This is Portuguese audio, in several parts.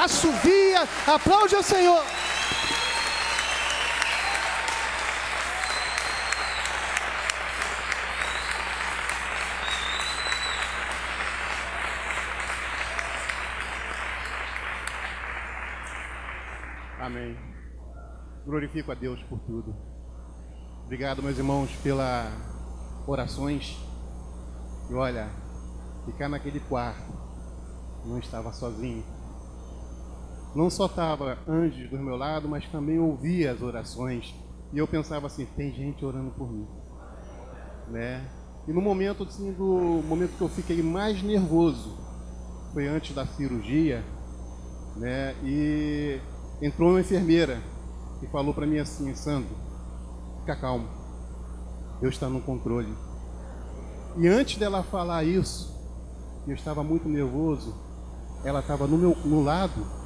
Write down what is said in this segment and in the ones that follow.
assovia, aplaude ao Senhor. Amém. Glorifico a Deus por tudo. Obrigado, meus irmãos, pelas orações. E olha, ficar naquele quarto, não estava sozinho. Não só estava anjos do meu lado, mas também ouvia as orações. E eu pensava assim, tem gente orando por mim, né? E no momento, assim, do momento que eu fiquei mais nervoso, foi antes da cirurgia, né? E entrou uma enfermeira e falou para mim assim, Sandro, fica calmo, Deus está no controle. E antes dela falar isso, eu estava muito nervoso, ela estava no lado,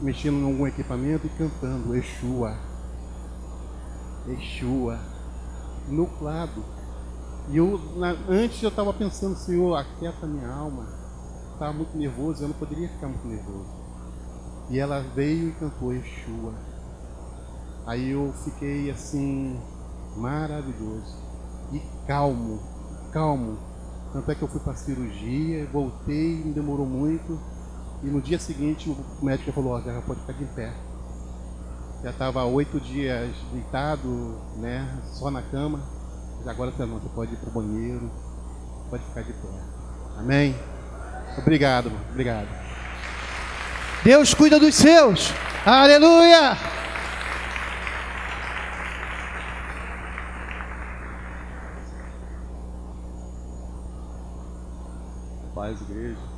mexendo em algum equipamento e cantando Yeshua, Yeshua, no lado. E antes eu estava pensando, Senhor, aquieta minha alma. Estava muito nervoso, eu não poderia ficar muito nervoso. E ela veio e cantou Yeshua. Aí eu fiquei assim, maravilhoso. E calmo, calmo. Tanto é que eu fui para a cirurgia, voltei, não demorou muito. E no dia seguinte o médico falou, ó, já pode ficar de pé. Já estava 8 dias deitado, né, só na cama. Mas agora você pode ir para o banheiro, pode ficar de pé. Amém? Obrigado, obrigado. Deus cuida dos seus. Aleluia! Paz, igreja.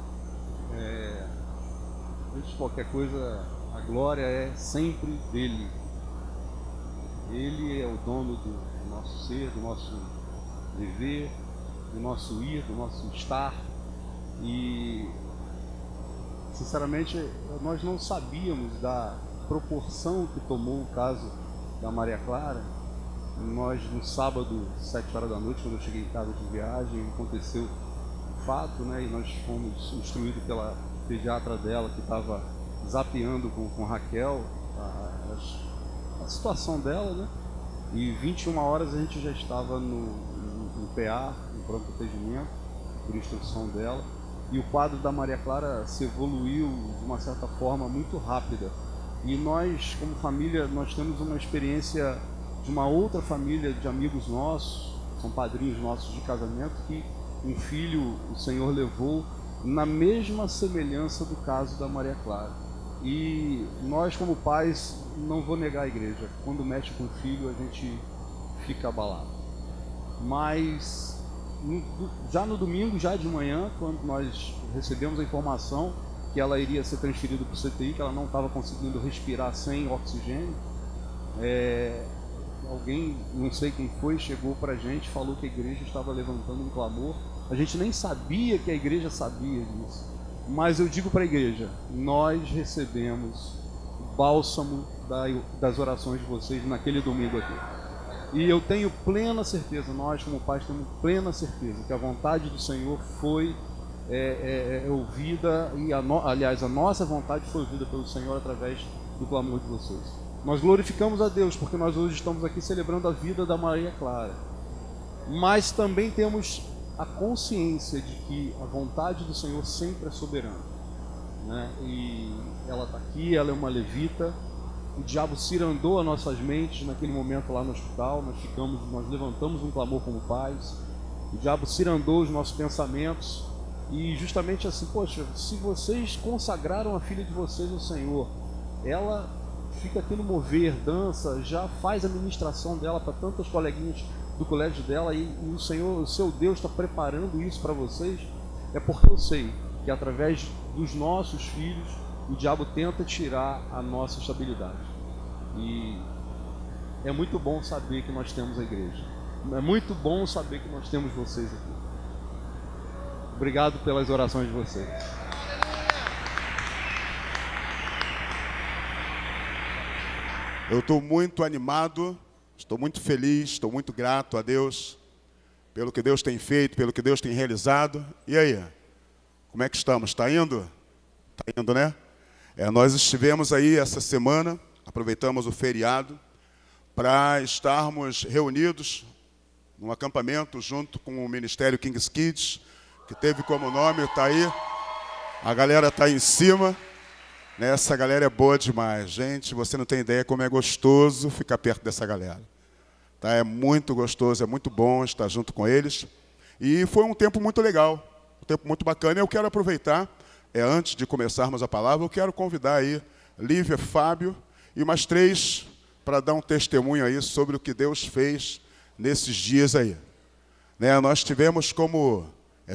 Antes de qualquer coisa, a glória é sempre dele. Ele é o dono do nosso ser, do nosso viver, do nosso ir, do nosso estar. E, sinceramente, nós não sabíamos da proporção que tomou o caso da Maria Clara. Nós, no sábado, 7 horas da noite, quando eu cheguei em casa de viagem, aconteceu o fato, né? E nós fomos instruídos pela pediatra dela, que estava zapeando com Raquel a situação dela, né? E 21 horas a gente já estava no PA, no pronto atendimento, por instrução dela. E o quadro da Maria Clara se evoluiu de uma certa forma muito rápida. E nós, como família, nós temos uma experiência de uma outra família de amigos nossos, são padrinhos nossos de casamento, que um filho o Senhor levou na mesma semelhança do caso da Maria Clara. E nós, como pais, não vou negar a igreja, quando mexe com o filho a gente fica abalado. Mas já no domingo, já de manhã, quando nós recebemos a informação que ela iria ser transferida para o CTI, que ela não estava conseguindo respirar sem oxigênio, alguém, não sei quem foi, chegou para a gente, falou que a igreja estava levantando um clamor. A gente nem sabia que a igreja sabia disso. Mas eu digo para a igreja, nós recebemos o bálsamo das orações de vocês naquele domingo aqui. E eu tenho plena certeza, nós como pais temos plena certeza que a vontade do Senhor foi ouvida, e aliás, a nossa vontade foi ouvida pelo Senhor através do clamor de vocês. Nós glorificamos a Deus porque nós hoje estamos aqui celebrando a vida da Maria Clara. Mas também temos a consciência de que a vontade do Senhor sempre é soberana, né? E ela está aqui, ela é uma levita. O diabo cirandou as nossas mentes naquele momento lá no hospital. Nós levantamos um clamor como pais. O diabo cirandou os nossos pensamentos. E justamente assim, poxa, se vocês consagraram a filha de vocês ao Senhor, ela fica tendo mover, dança, já faz a ministração dela para tantas coleguinhas do colégio dela, e o Senhor, o seu Deus está preparando isso para vocês, é porque eu sei que através dos nossos filhos o diabo tenta tirar a nossa estabilidade. E é muito bom saber que nós temos a igreja, é muito bom saber que nós temos vocês aqui. Obrigado pelas orações de vocês. Eu estou muito animado, estou muito feliz, estou muito grato a Deus pelo que Deus tem feito, pelo que Deus tem realizado. E aí, como é que estamos? Está indo? Está indo, né? Nós estivemos aí essa semana, aproveitamos o feriado, para estarmos reunidos num acampamento junto com o Ministério Kings Kids, que teve como nome, está aí, a galera está aí em cima, né? Essa galera é boa demais. Gente, você não tem ideia como é gostoso ficar perto dessa galera. Tá? É muito gostoso, é muito bom estar junto com eles. E foi um tempo muito legal, um tempo muito bacana. Eu quero aproveitar, antes de começarmos a palavra, eu quero convidar aí Lívia, Fábio e mais 3 para dar um testemunho aí sobre o que Deus fez nesses dias aí. Né? Nós tivemos como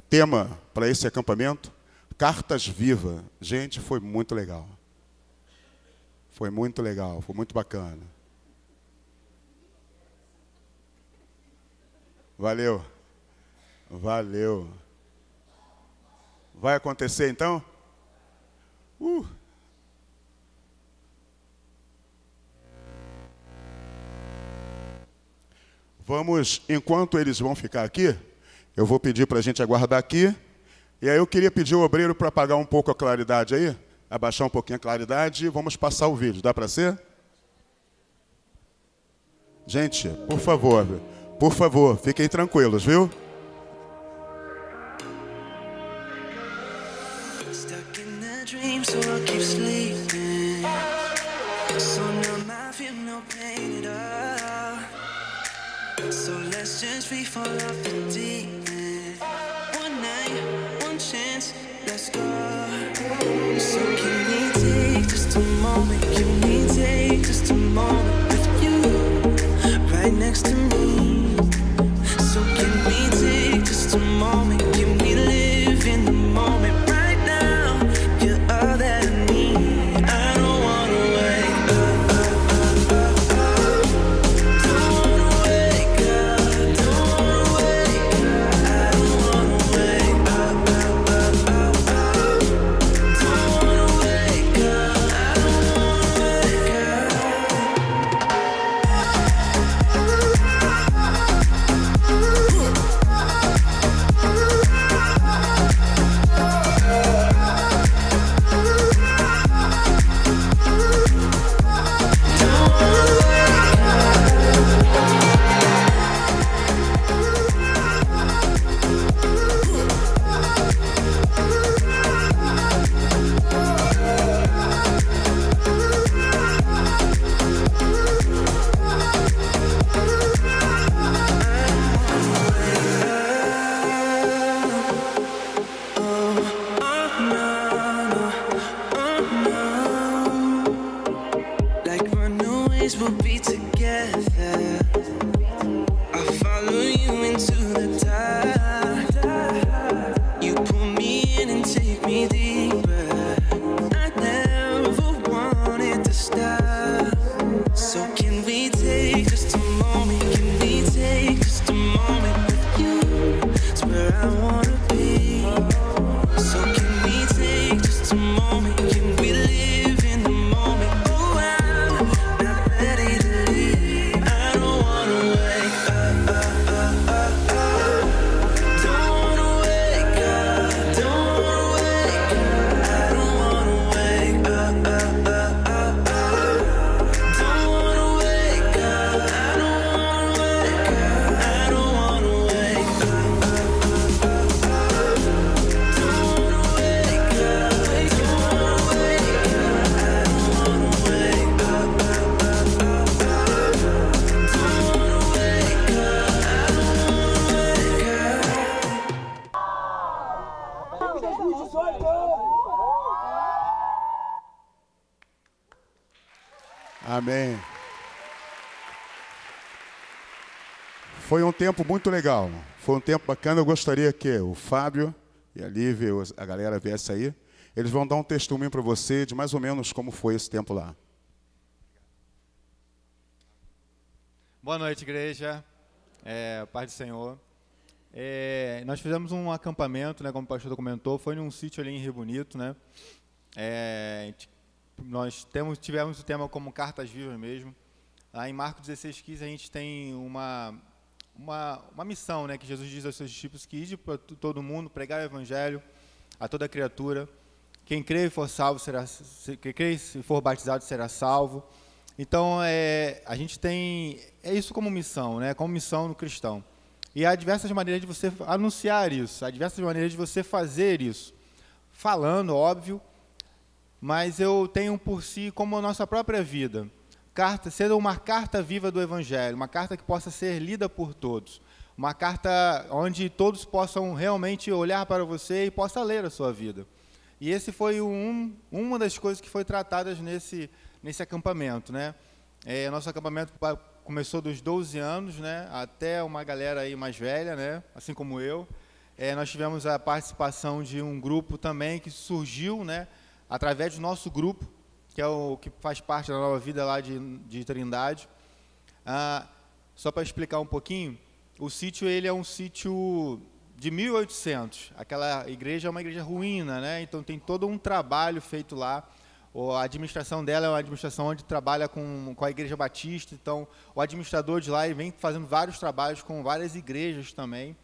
tema para esse acampamento Cartas Vivas. Gente, foi muito legal. Foi muito legal, foi muito bacana. Valeu. Valeu. Vai acontecer então? Vamos, enquanto eles vão ficar aqui, eu vou pedir para a gente aguardar aqui. E aí eu queria pedir ao obreiro para apagar um pouco a claridade aí, abaixar um pouquinho a claridade e vamos passar o vídeo. Dá para ser? Gente, por favor, fiquem tranquilos, viu? So let's just free fall off the deep end. One night, one chance, let's go. So can we take just a moment? Can we take just a moment with you right next to me? So can we take just a moment? Can we live in the moment right now? You're all that I need. I don't wanna wake Amém. Foi um tempo muito legal, foi um tempo bacana. Eu gostaria que o Fábio e a Lívia, a galera viesse aí. Eles vão dar um testemunho para você de mais ou menos como foi esse tempo lá. Boa noite, igreja. Paz do Senhor. Nós fizemos um acampamento, né, como o pastor comentou, foi num sítio ali em Rio Bonito, né? Nós tivemos o tema como Cartas Vivas mesmo. Lá em Marcos 16,15 a gente tem uma missão, né, que Jesus diz aos seus discípulos que ide para todo mundo, pregar o evangelho a toda criatura. quem crê e for salvo será, quem crê e for batizado será salvo. Então, a gente tem isso como missão, né? Como missão no cristão. E há diversas maneiras de você anunciar isso, há diversas maneiras de você fazer isso. Falando, óbvio, mas eu tenho por si como a nossa própria vida. Sendo uma carta viva do Evangelho, uma carta que possa ser lida por todos. Uma carta onde todos possam realmente olhar para você e possam ler a sua vida. E esse foi uma das coisas que foi tratadas nesse acampamento, né? Nosso acampamento começou dos 12 anos, né, até uma galera aí mais velha, né, assim como eu. Nós tivemos a participação de um grupo também que surgiu, né, através do nosso grupo, que é o que faz parte da Nova Vida lá de Trindade. Só para explicar um pouquinho, o sítio ele é um sítio de 1800. Aquela igreja é uma igreja ruína, né? Então tem todo um trabalho feito lá. A administração dela é uma administração onde trabalha com a Igreja Batista. Então o administrador de lá ele vem fazendo vários trabalhos com várias igrejas também.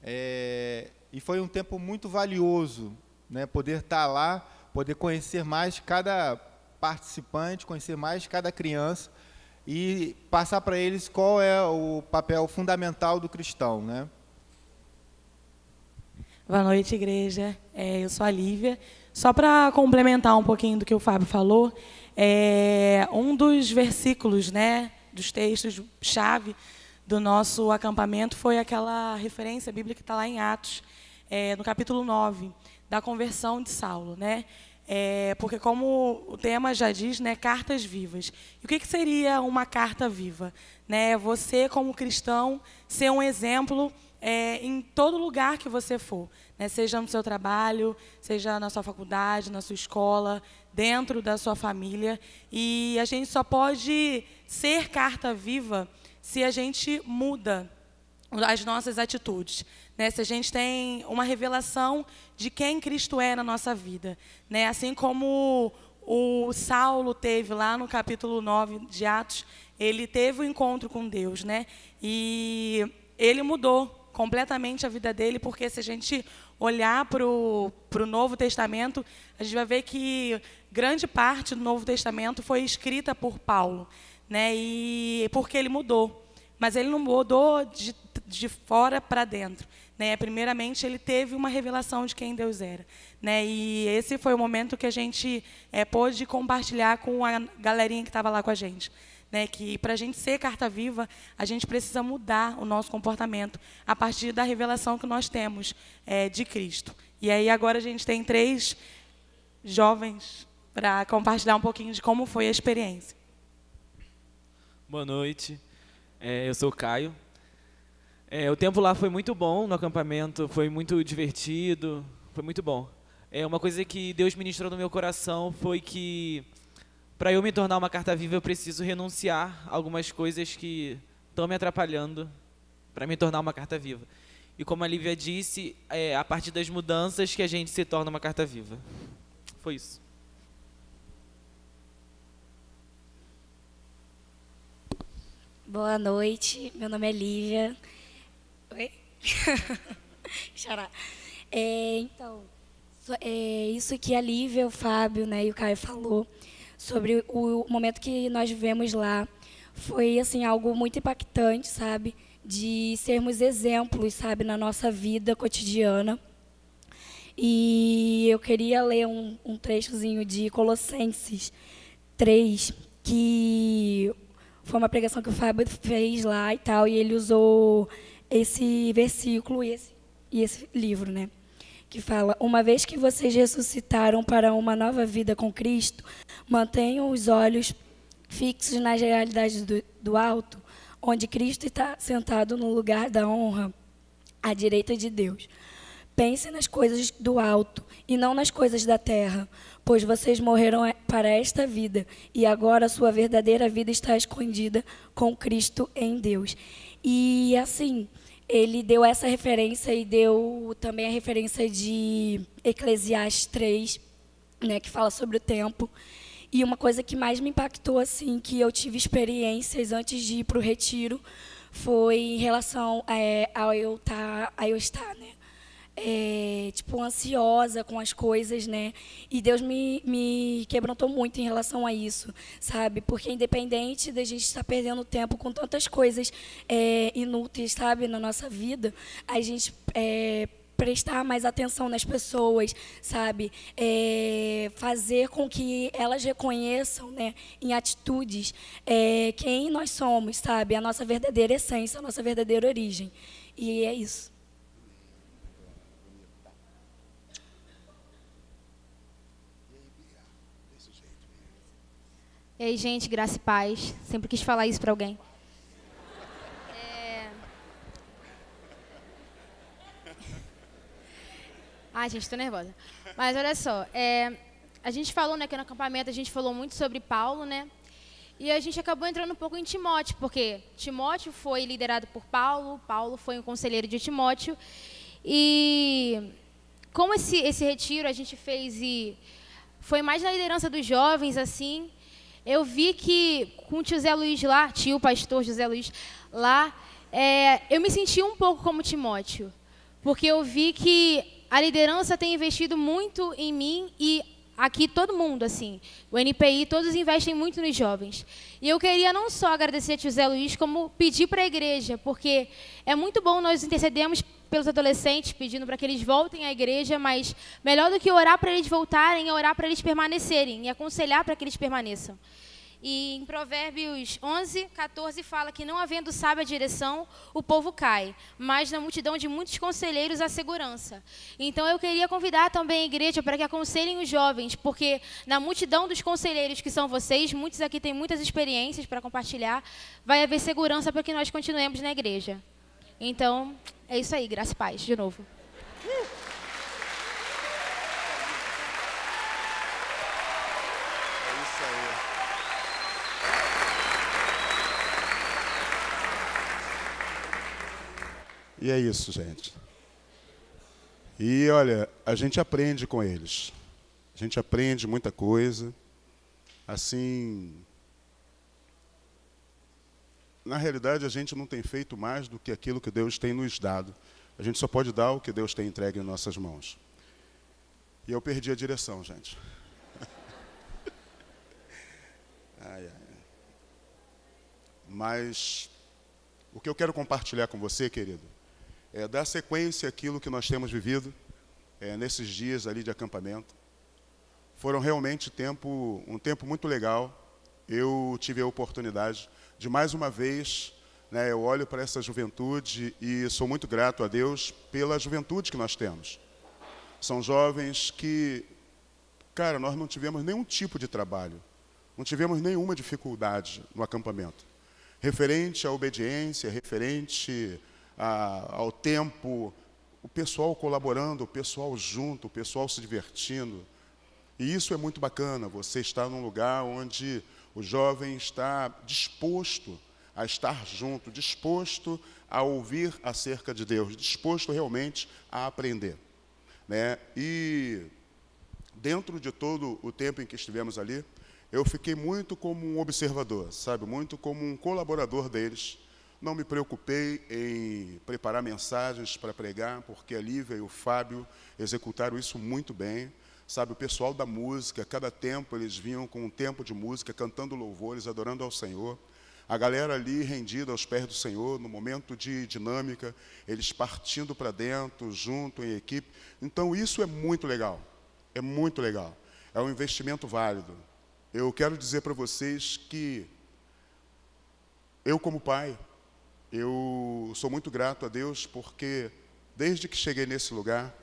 E foi um tempo muito valioso, né? Poder estar lá, poder conhecer mais cada participante, conhecer mais cada criança e passar para eles qual é o papel fundamental do cristão, né? Boa noite, igreja. Eu sou a Lívia. Só para complementar um pouquinho do que o Fábio falou, um dos versículos, né, dos textos-chave do nosso acampamento foi aquela referência bíblica que está lá em Atos, no capítulo 9, da conversão de Saulo, né? Porque como o tema já diz, né, cartas vivas. E o que seria uma carta viva? Né? Você, como cristão, ser um exemplo em todo lugar que você for, né? Seja no seu trabalho, seja na sua faculdade, na sua escola, dentro da sua família. E a gente só pode ser carta viva se a gente muda as nossas atitudes, né? Se a gente tem uma revelação de quem Cristo é na nossa vida, né? Assim como o Saulo teve lá no capítulo 9 de Atos, ele teve um encontro com Deus, né? E ele mudou completamente a vida dele, porque se a gente olhar para o Novo Testamento, a gente vai ver que grande parte do Novo Testamento foi escrita por Paulo, né? E porque ele mudou. Mas ele não mudou de fora para dentro, né? Primeiramente, ele teve uma revelação de quem Deus era, né? E esse foi o momento que a gente pôde compartilhar com a galerinha que estava lá com a gente, né? Que para a gente ser carta viva, a gente precisa mudar o nosso comportamento a partir da revelação que nós temos de Cristo. E aí agora a gente tem 3 jovens para compartilhar um pouquinho de como foi a experiência. Boa noite. Eu sou o Caio. O tempo lá foi muito bom no acampamento, foi muito divertido, foi muito bom. Uma coisa que Deus ministrou no meu coração foi que, para eu me tornar uma carta viva, eu preciso renunciar a algumas coisas que estão me atrapalhando para me tornar uma carta viva. E como a Lívia disse, é a partir das mudanças que a gente se torna uma carta viva. Foi isso. Boa noite, meu nome é Lívia. Oi? Xará. Então, isso que a Lívia, o Fábio, né, e o Caio falou sobre o momento que nós vivemos lá foi assim algo muito impactante, sabe? De sermos exemplos, sabe, na nossa vida cotidiana. E eu queria ler um trechozinho de Colossenses 3, que foi uma pregação que o Fábio fez lá e tal, e ele usou esse versículo e esse livro, né? Que fala: uma vez que vocês ressuscitaram para uma nova vida com Cristo, mantenham os olhos fixos nas realidades do alto, onde Cristo está sentado no lugar da honra, à direita de Deus. Pensem nas coisas do alto e não nas coisas da terra, pois vocês morreram para esta vida e agora a sua verdadeira vida está escondida com Cristo em Deus. E assim, ele deu essa referência e deu também a referência de Eclesiastes 3, né, que fala sobre o tempo. E uma coisa que mais me impactou, assim, que eu tive experiências antes de ir para o retiro, foi em relação ao eu estar, né? tipo, ansiosa com as coisas, né? E Deus me quebrantou muito em relação a isso, sabe? Porque independente da gente estar perdendo tempo com tantas coisas inúteis, sabe, na nossa vida, a gente prestar mais atenção nas pessoas, sabe? Fazer com que elas reconheçam, né, em atitudes, quem nós somos, sabe? A nossa verdadeira essência, a nossa verdadeira origem. E é isso. E aí, gente, graça e paz. Sempre quis falar isso para alguém. Ai, gente, tô nervosa. Mas olha só, a gente falou, né, que no acampamento a gente falou muito sobre Paulo, né? E a gente acabou entrando um pouco em Timóteo, porque Timóteo foi liderado por Paulo, Paulo foi um conselheiro de Timóteo. E como esse retiro a gente fez e foi mais na liderança dos jovens, assim, eu vi que com o tio Zé Luiz lá, tio pastor José Luiz lá, eu me senti um pouco como Timóteo, porque eu vi que a liderança tem investido muito em mim e aqui todo mundo, assim, o NPI, todos investem muito nos jovens. E eu queria não só agradecer a tio Zé Luiz, como pedir para a igreja, porque é muito bom nós intercedermos pelos adolescentes, pedindo para que eles voltem à igreja, mas melhor do que orar para eles voltarem é orar para eles permanecerem e aconselhar para que eles permaneçam. E em Provérbios 11, 14 fala que não havendo sábia direção, o povo cai, mas na multidão de muitos conselheiros há segurança. Então eu queria convidar também a igreja para que aconselhem os jovens, porque na multidão dos conselheiros que são vocês, muitos aqui têm muitas experiências para compartilhar, vai haver segurança para que nós continuemos na igreja. Então, é isso aí, graça e paz, de novo. E é isso, gente. E olha, a gente aprende com eles. A gente aprende muita coisa. Assim, na realidade, a gente não tem feito mais do que aquilo que Deus tem nos dado. A gente só pode dar o que Deus tem entregue em nossas mãos. E eu perdi a direção, gente. Ai, ai. Mas o que eu quero compartilhar com você, querido, é dar sequência àquilo que nós temos vivido nesses dias ali de acampamento. Foram realmente um tempo muito legal. Eu tive a oportunidade de, mais uma vez, eu olho para essa juventude e sou muito grato a Deus pela juventude que nós temos. São jovens que, cara, nós não tivemos nenhum tipo de trabalho, não tivemos nenhuma dificuldade no acampamento. Referente à obediência, referente ao tempo, o pessoal colaborando, o pessoal junto, o pessoal se divertindo. E isso é muito bacana, você está num lugar onde o jovem está disposto a estar junto, disposto a ouvir acerca de Deus, disposto realmente a aprender, né? E dentro de todo o tempo em que estivemos ali, eu fiquei muito como um observador, sabe? Muito como um colaborador deles. Não me preocupei em preparar mensagens para pregar, porque a Lívia e o Fábio executaram isso muito bem. Sabe, o pessoal da música, cada tempo eles vinham com um tempo de música, cantando louvores, adorando ao Senhor. A galera ali rendida aos pés do Senhor, no momento de dinâmica, eles partindo para dentro, junto, em equipe. Então isso é muito legal, é muito legal. É um investimento válido. Eu quero dizer para vocês que eu, como pai, eu sou muito grato a Deus, porque desde que cheguei nesse lugar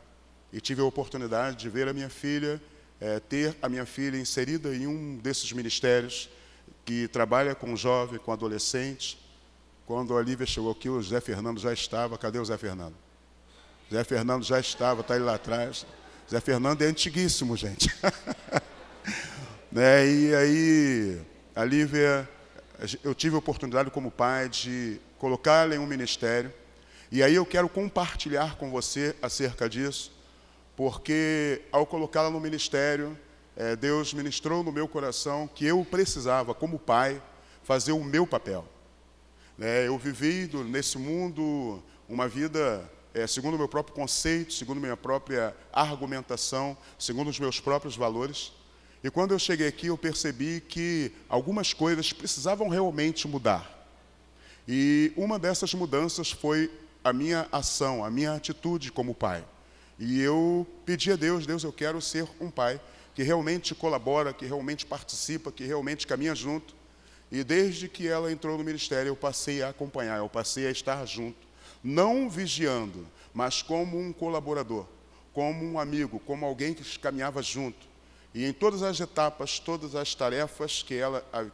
e tive a oportunidade de ver a minha filha, ter a minha filha inserida em um desses ministérios que trabalha com jovem, com adolescente. Quando a Lívia chegou aqui, o Zé Fernando já estava. Cadê o Zé Fernando? Zé Fernando já estava, está ele lá atrás. Zé Fernando é antiguíssimo, gente. E aí, a Lívia, eu tive a oportunidade como pai de colocá-la em um ministério. E aí eu quero compartilhar com você acerca disso, porque ao colocá-la no ministério, Deus ministrou no meu coração que eu precisava, como pai, fazer o meu papel. Eu vivi nesse mundo uma vida segundo o meu próprio conceito, segundo minha própria argumentação, segundo os meus próprios valores. E quando eu cheguei aqui, eu percebi que algumas coisas precisavam realmente mudar. E uma dessas mudanças foi a minha ação, a minha atitude como pai. E eu pedi a Deus, Deus, eu quero ser um pai que realmente colabora, que realmente participa, que realmente caminha junto. E desde que ela entrou no ministério, eu passei a acompanhar, eu passei a estar junto. Não vigiando, mas como um colaborador, como um amigo, como alguém que caminhava junto. E em todas as etapas, todas as tarefas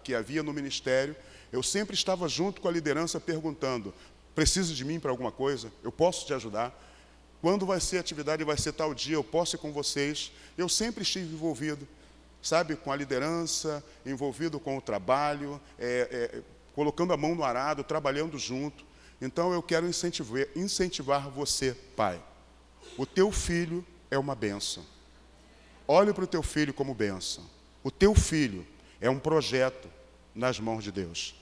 que havia no ministério, eu sempre estava junto com a liderança perguntando, precisa de mim para alguma coisa? Eu posso te ajudar? Quando vai ser a atividade, vai ser tal dia, eu posso ir com vocês? Eu sempre estive envolvido, sabe, com a liderança, envolvido com o trabalho, colocando a mão no arado, trabalhando junto. Então eu quero incentivar você, pai. O teu filho é uma bênção. Olhe para o teu filho como bênção. O teu filho é um projeto nas mãos de Deus.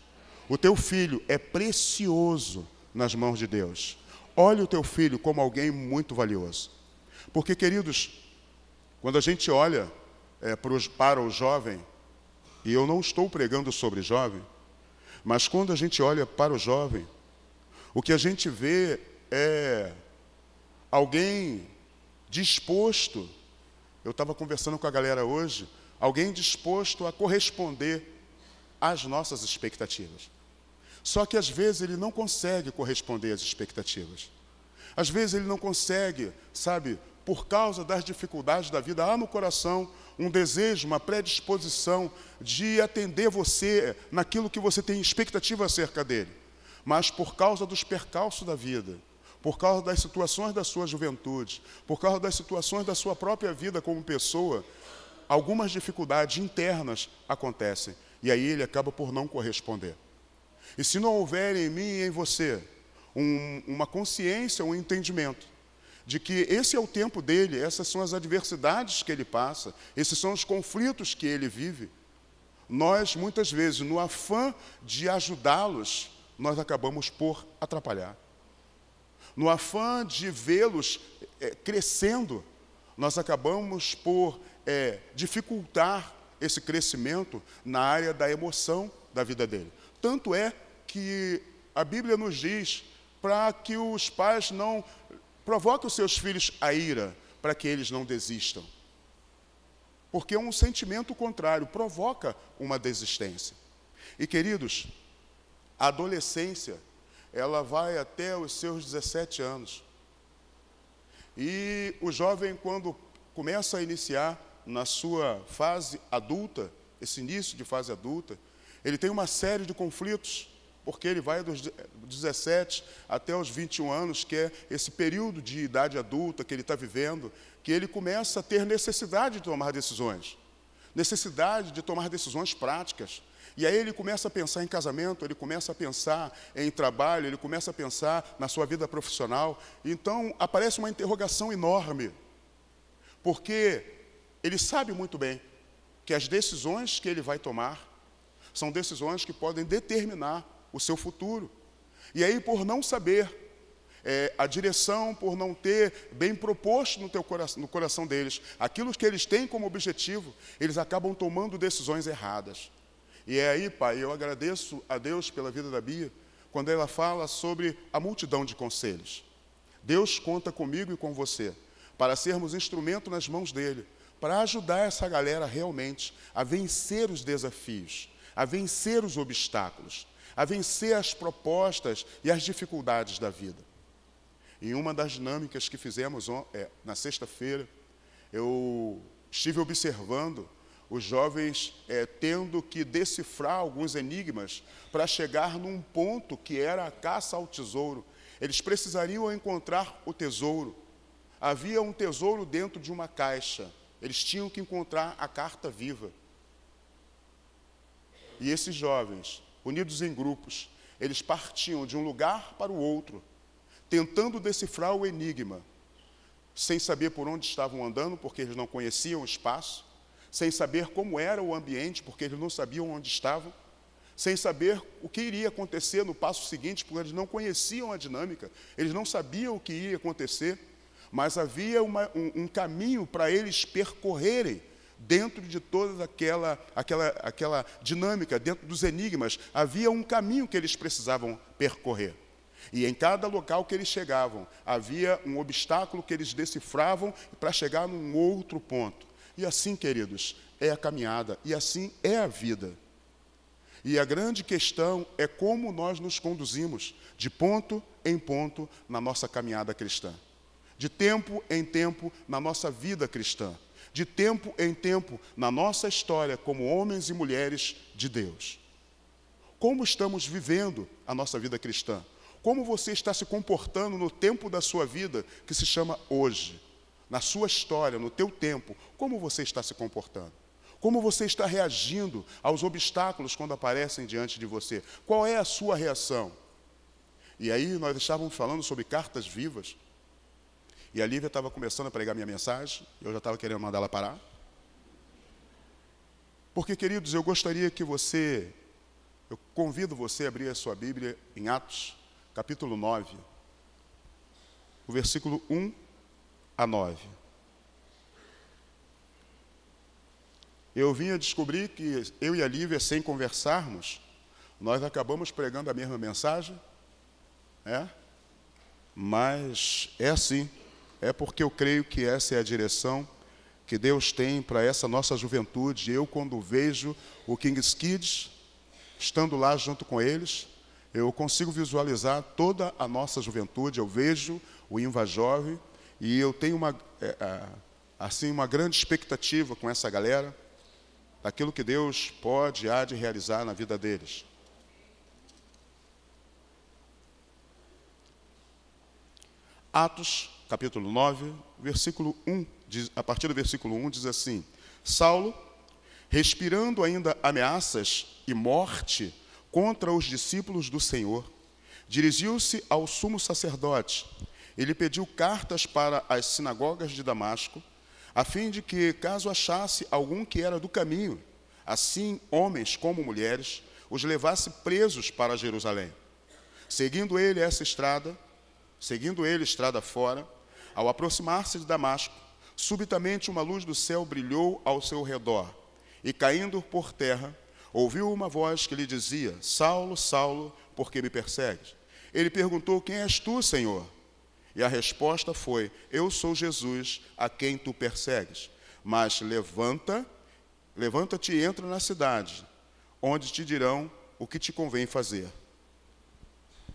O teu filho é precioso nas mãos de Deus. Olhe o teu filho como alguém muito valioso. Porque, queridos, quando a gente olha para o jovem, e eu não estou pregando sobre jovem, mas quando a gente olha para o jovem, o que a gente vê é alguém disposto, eu estava conversando com a galera hoje, alguém disposto a corresponder às nossas expectativas. Só que às vezes ele não consegue corresponder às expectativas. Às vezes ele não consegue, sabe, por causa das dificuldades da vida, há no coração um desejo, uma predisposição de atender você naquilo que você tem expectativa acerca dele. Mas por causa dos percalços da vida, por causa das situações da sua juventude, por causa das situações da sua própria vida como pessoa, algumas dificuldades internas acontecem. E aí ele acaba por não corresponder. E se não houver em mim e em você uma consciência, um entendimento de que esse é o tempo dele, essas são as adversidades que ele passa, esses são os conflitos que ele vive, nós, muitas vezes, no afã de ajudá-los, nós acabamos por atrapalhar. No afã de vê-los crescendo, nós acabamos por dificultar esse crescimento na área da emoção da vida dele. Tanto é que a Bíblia nos diz para que os pais não provoquem os seus filhos a ira, para que eles não desistam. Porque um sentimento contrário provoca uma desistência. E, queridos, a adolescência, ela vai até os seus 17 anos. E o jovem, quando começa a iniciar na sua fase adulta, esse início de fase adulta, ele tem uma série de conflitos, porque ele vai dos 17 até os 21 anos, que é esse período de idade adulta que ele está vivendo, que ele começa a ter necessidade de tomar decisões, necessidade de tomar decisões práticas. E aí ele começa a pensar em casamento, ele começa a pensar em trabalho, ele começa a pensar na sua vida profissional. Então aparece uma interrogação enorme, porque ele sabe muito bem que as decisões que ele vai tomar são decisões que podem determinar o seu futuro. E aí, por não saber a direção, por não ter bem proposto no coração deles aquilo que eles têm como objetivo, eles acabam tomando decisões erradas. E é aí, pai, eu agradeço a Deus pela vida da Bia, quando ela fala sobre a multidão de conselhos. Deus conta comigo e com você, para sermos instrumento nas mãos dele, para ajudar essa galera realmente a vencer os desafios, a vencer os obstáculos, a vencer as propostas e as dificuldades da vida. Em uma das dinâmicas que fizemos na sexta-feira, eu estive observando os jovens tendo que decifrar alguns enigmas para chegar num ponto que era a caça ao tesouro. Eles precisariam encontrar o tesouro. Havia um tesouro dentro de uma caixa. Eles tinham que encontrar a carta viva. E esses jovens, unidos em grupos, eles partiam de um lugar para o outro, tentando decifrar o enigma, sem saber por onde estavam andando, porque eles não conheciam o espaço, sem saber como era o ambiente, porque eles não sabiam onde estavam, sem saber o que iria acontecer no passo seguinte, porque eles não conheciam a dinâmica, eles não sabiam o que ia acontecer, mas havia um caminho para eles percorrerem dentro de toda aquela dinâmica, dentro dos enigmas, havia um caminho que eles precisavam percorrer. E em cada local que eles chegavam, havia um obstáculo que eles decifravam para chegar num outro ponto. E assim, queridos, é a caminhada, e assim é a vida. E a grande questão é como nós nos conduzimos de ponto em ponto na nossa caminhada cristã. De tempo em tempo na nossa vida cristã. De tempo em tempo na nossa história como homens e mulheres de Deus. Como estamos vivendo a nossa vida cristã? Como você está se comportando no tempo da sua vida que se chama hoje? Na sua história, no teu tempo, como você está se comportando? Como você está reagindo aos obstáculos quando aparecem diante de você? Qual é a sua reação? E aí nós estávamos falando sobre cartas vivas. E a Lívia estava começando a pregar minha mensagem. Eu já estava querendo mandar ela parar. Porque, queridos, eu gostaria que eu convido você a abrir a sua Bíblia em Atos, capítulo 9, o versículo 1 a 9. Eu vim a descobrir que eu e a Lívia, sem conversarmos, nós acabamos pregando a mesma mensagem, mas é assim, é porque eu creio que essa é a direção que Deus tem para essa nossa juventude. Eu, quando vejo o King's Kids, estando lá junto com eles, eu consigo visualizar toda a nossa juventude, eu vejo o Invajovem, e eu tenho uma grande expectativa com essa galera, daquilo que Deus pode e há de realizar na vida deles. Atos, capítulo 9, versículo 1, a partir do versículo 1, diz assim: Saulo, respirando ainda ameaças e morte contra os discípulos do Senhor, dirigiu-se ao sumo sacerdote. Ele pediu cartas para as sinagogas de Damasco, a fim de que, caso achasse algum que era do caminho, assim homens como mulheres, os levasse presos para Jerusalém. Seguindo ele estrada fora, ao aproximar-se de Damasco, subitamente uma luz do céu brilhou ao seu redor, e caindo por terra, ouviu uma voz que lhe dizia: Saulo, Saulo, por que me persegues? Ele perguntou: quem és tu, Senhor? E a resposta foi: eu sou Jesus, a quem tu persegues. Mas levanta-te e entra na cidade, onde te dirão o que te convém fazer.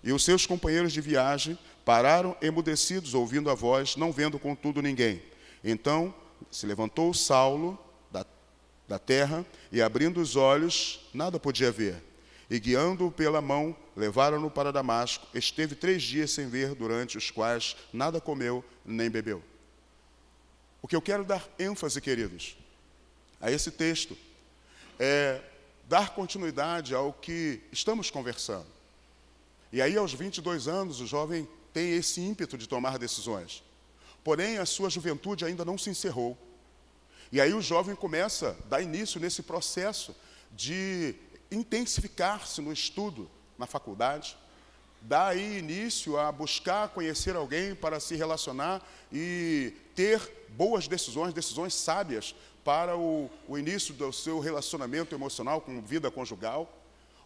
E os seus companheiros de viagem pararam emudecidos, ouvindo a voz, não vendo contudo ninguém. Então se levantou Saulo da terra, e abrindo os olhos, nada podia ver. E guiando-o pela mão, levaram-no para Damasco. Esteve 3 dias sem ver, durante os quais nada comeu nem bebeu. O que eu quero dar ênfase, queridos, a esse texto, é dar continuidade ao que estamos conversando. E aí, aos 22 anos, o jovem tem esse ímpeto de tomar decisões. Porém, a sua juventude ainda não se encerrou. E aí o jovem começa a dar início nesse processo de intensificar-se no estudo na faculdade, dá aí início a buscar conhecer alguém para se relacionar e ter boas decisões sábias para o início do seu relacionamento emocional com vida conjugal.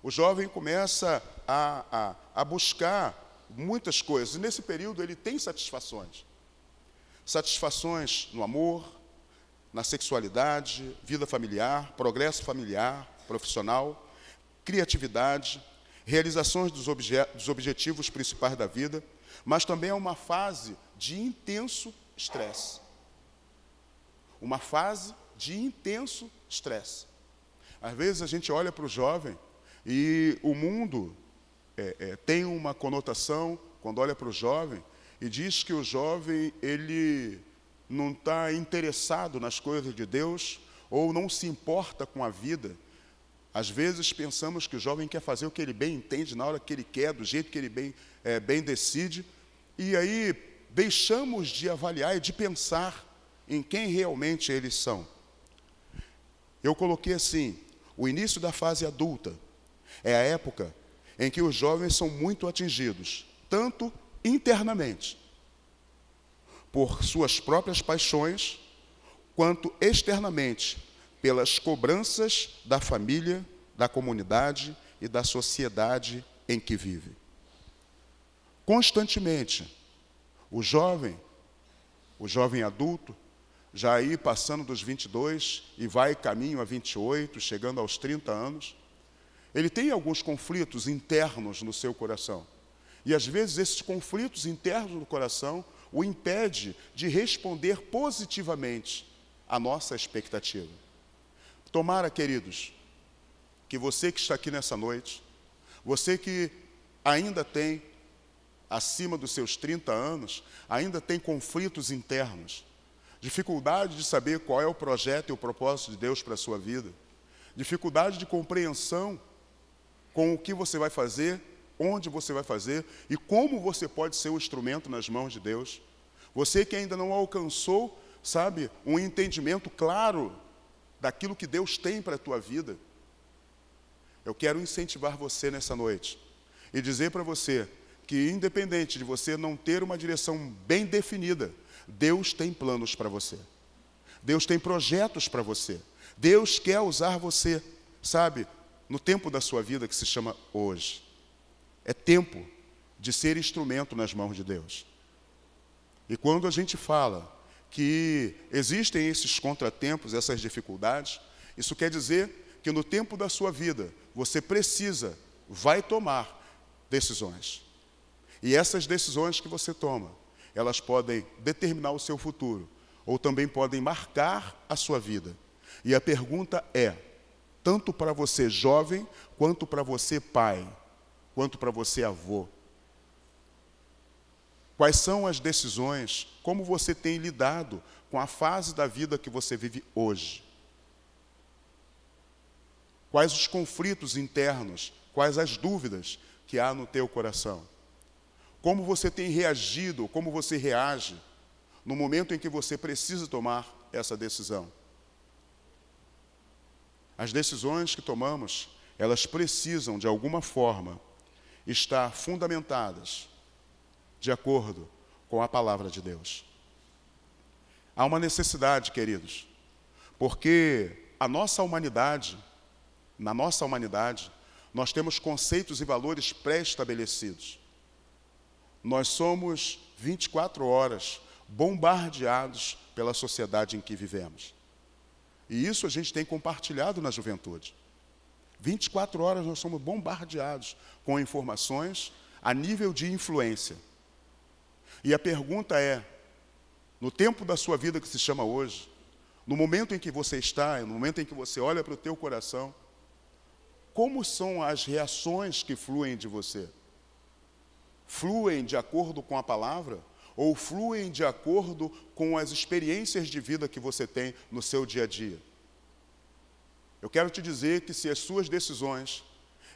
O jovem começa a buscar muitas coisas, e nesse período ele tem satisfações. Satisfações no amor, na sexualidade, vida familiar, progresso familiar, profissional, criatividade, realizações dos objetivos principais da vida, mas também é uma fase de intenso estresse. Uma fase de intenso estresse. Às vezes a gente olha para o jovem e o mundo tem uma conotação, quando olha para o jovem, e diz que o jovem ele não está interessado nas coisas de Deus, ou não se importa com a vida. Às vezes pensamos que o jovem quer fazer o que ele bem entende, na hora que ele quer, do jeito que ele bem decide, e aí deixamos de avaliar e de pensar em quem realmente eles são. Eu coloquei assim: o início da fase adulta É a época em que os jovens são muito atingidos, tanto internamente, por suas próprias paixões, quanto externamente, pelas cobranças da família, da comunidade e da sociedade em que vive. Constantemente, o jovem adulto, já aí passando dos 22 e vai caminho a 28, chegando aos 30 anos, ele tem alguns conflitos internos no seu coração. E às vezes esses conflitos internos no coração o impede de responder positivamente à nossa expectativa. Tomara, queridos, que você que está aqui nessa noite, você que ainda tem, acima dos seus 30 anos, ainda tem conflitos internos, dificuldade de saber qual é o projeto e o propósito de Deus para a sua vida, dificuldade de compreensão com o que você vai fazer, onde você vai fazer e como você pode ser um instrumento nas mãos de Deus. Você que ainda não alcançou, sabe, um entendimento claro daquilo que Deus tem para a tua vida. Eu quero incentivar você nessa noite e dizer para você que, independente de você não ter uma direção bem definida, Deus tem planos para você. Deus tem projetos para você. Deus quer usar você, sabe, no tempo da sua vida que se chama hoje. É tempo de ser instrumento nas mãos de Deus. E quando a gente fala que existem esses contratempos, essas dificuldades, isso quer dizer que no tempo da sua vida, você vai tomar decisões. E essas decisões que você toma, elas podem determinar o seu futuro, ou também podem marcar a sua vida. E a pergunta é, tanto para você jovem, quanto para você pai, quanto para você avô, quais são as decisões, como você tem lidado com a fase da vida que você vive hoje? Quais os conflitos internos, quais as dúvidas que há no teu coração? Como você tem reagido, como você reage no momento em que você precisa tomar essa decisão? As decisões que tomamos, elas precisam, de alguma forma, estar fundamentadas de acordo com a palavra de Deus. Há uma necessidade, queridos, porque na nossa humanidade, nós temos conceitos e valores pré-estabelecidos. Nós somos 24 horas bombardeados pela sociedade em que vivemos. E isso a gente tem compartilhado na juventude. 24 horas nós somos bombardeados com informações a nível de influência. E a pergunta é, no tempo da sua vida que se chama hoje, no momento em que você está, no momento em que você olha para o teu coração, como são as reações que fluem de você? Fluem de acordo com a palavra? Ou fluem de acordo com as experiências de vida que você tem no seu dia a dia? Eu quero te dizer que se as suas decisões,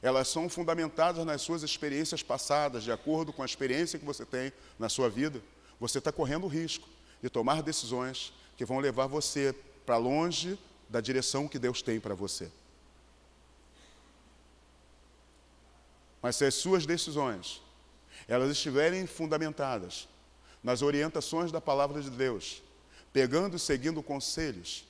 elas são fundamentadas nas suas experiências passadas, de acordo com a experiência que você tem na sua vida, você está correndo o risco de tomar decisões que vão levar você para longe da direção que Deus tem para você. Mas se as suas decisões, elas estiverem fundamentadas nas orientações da palavra de Deus, pegando e seguindo conselhos,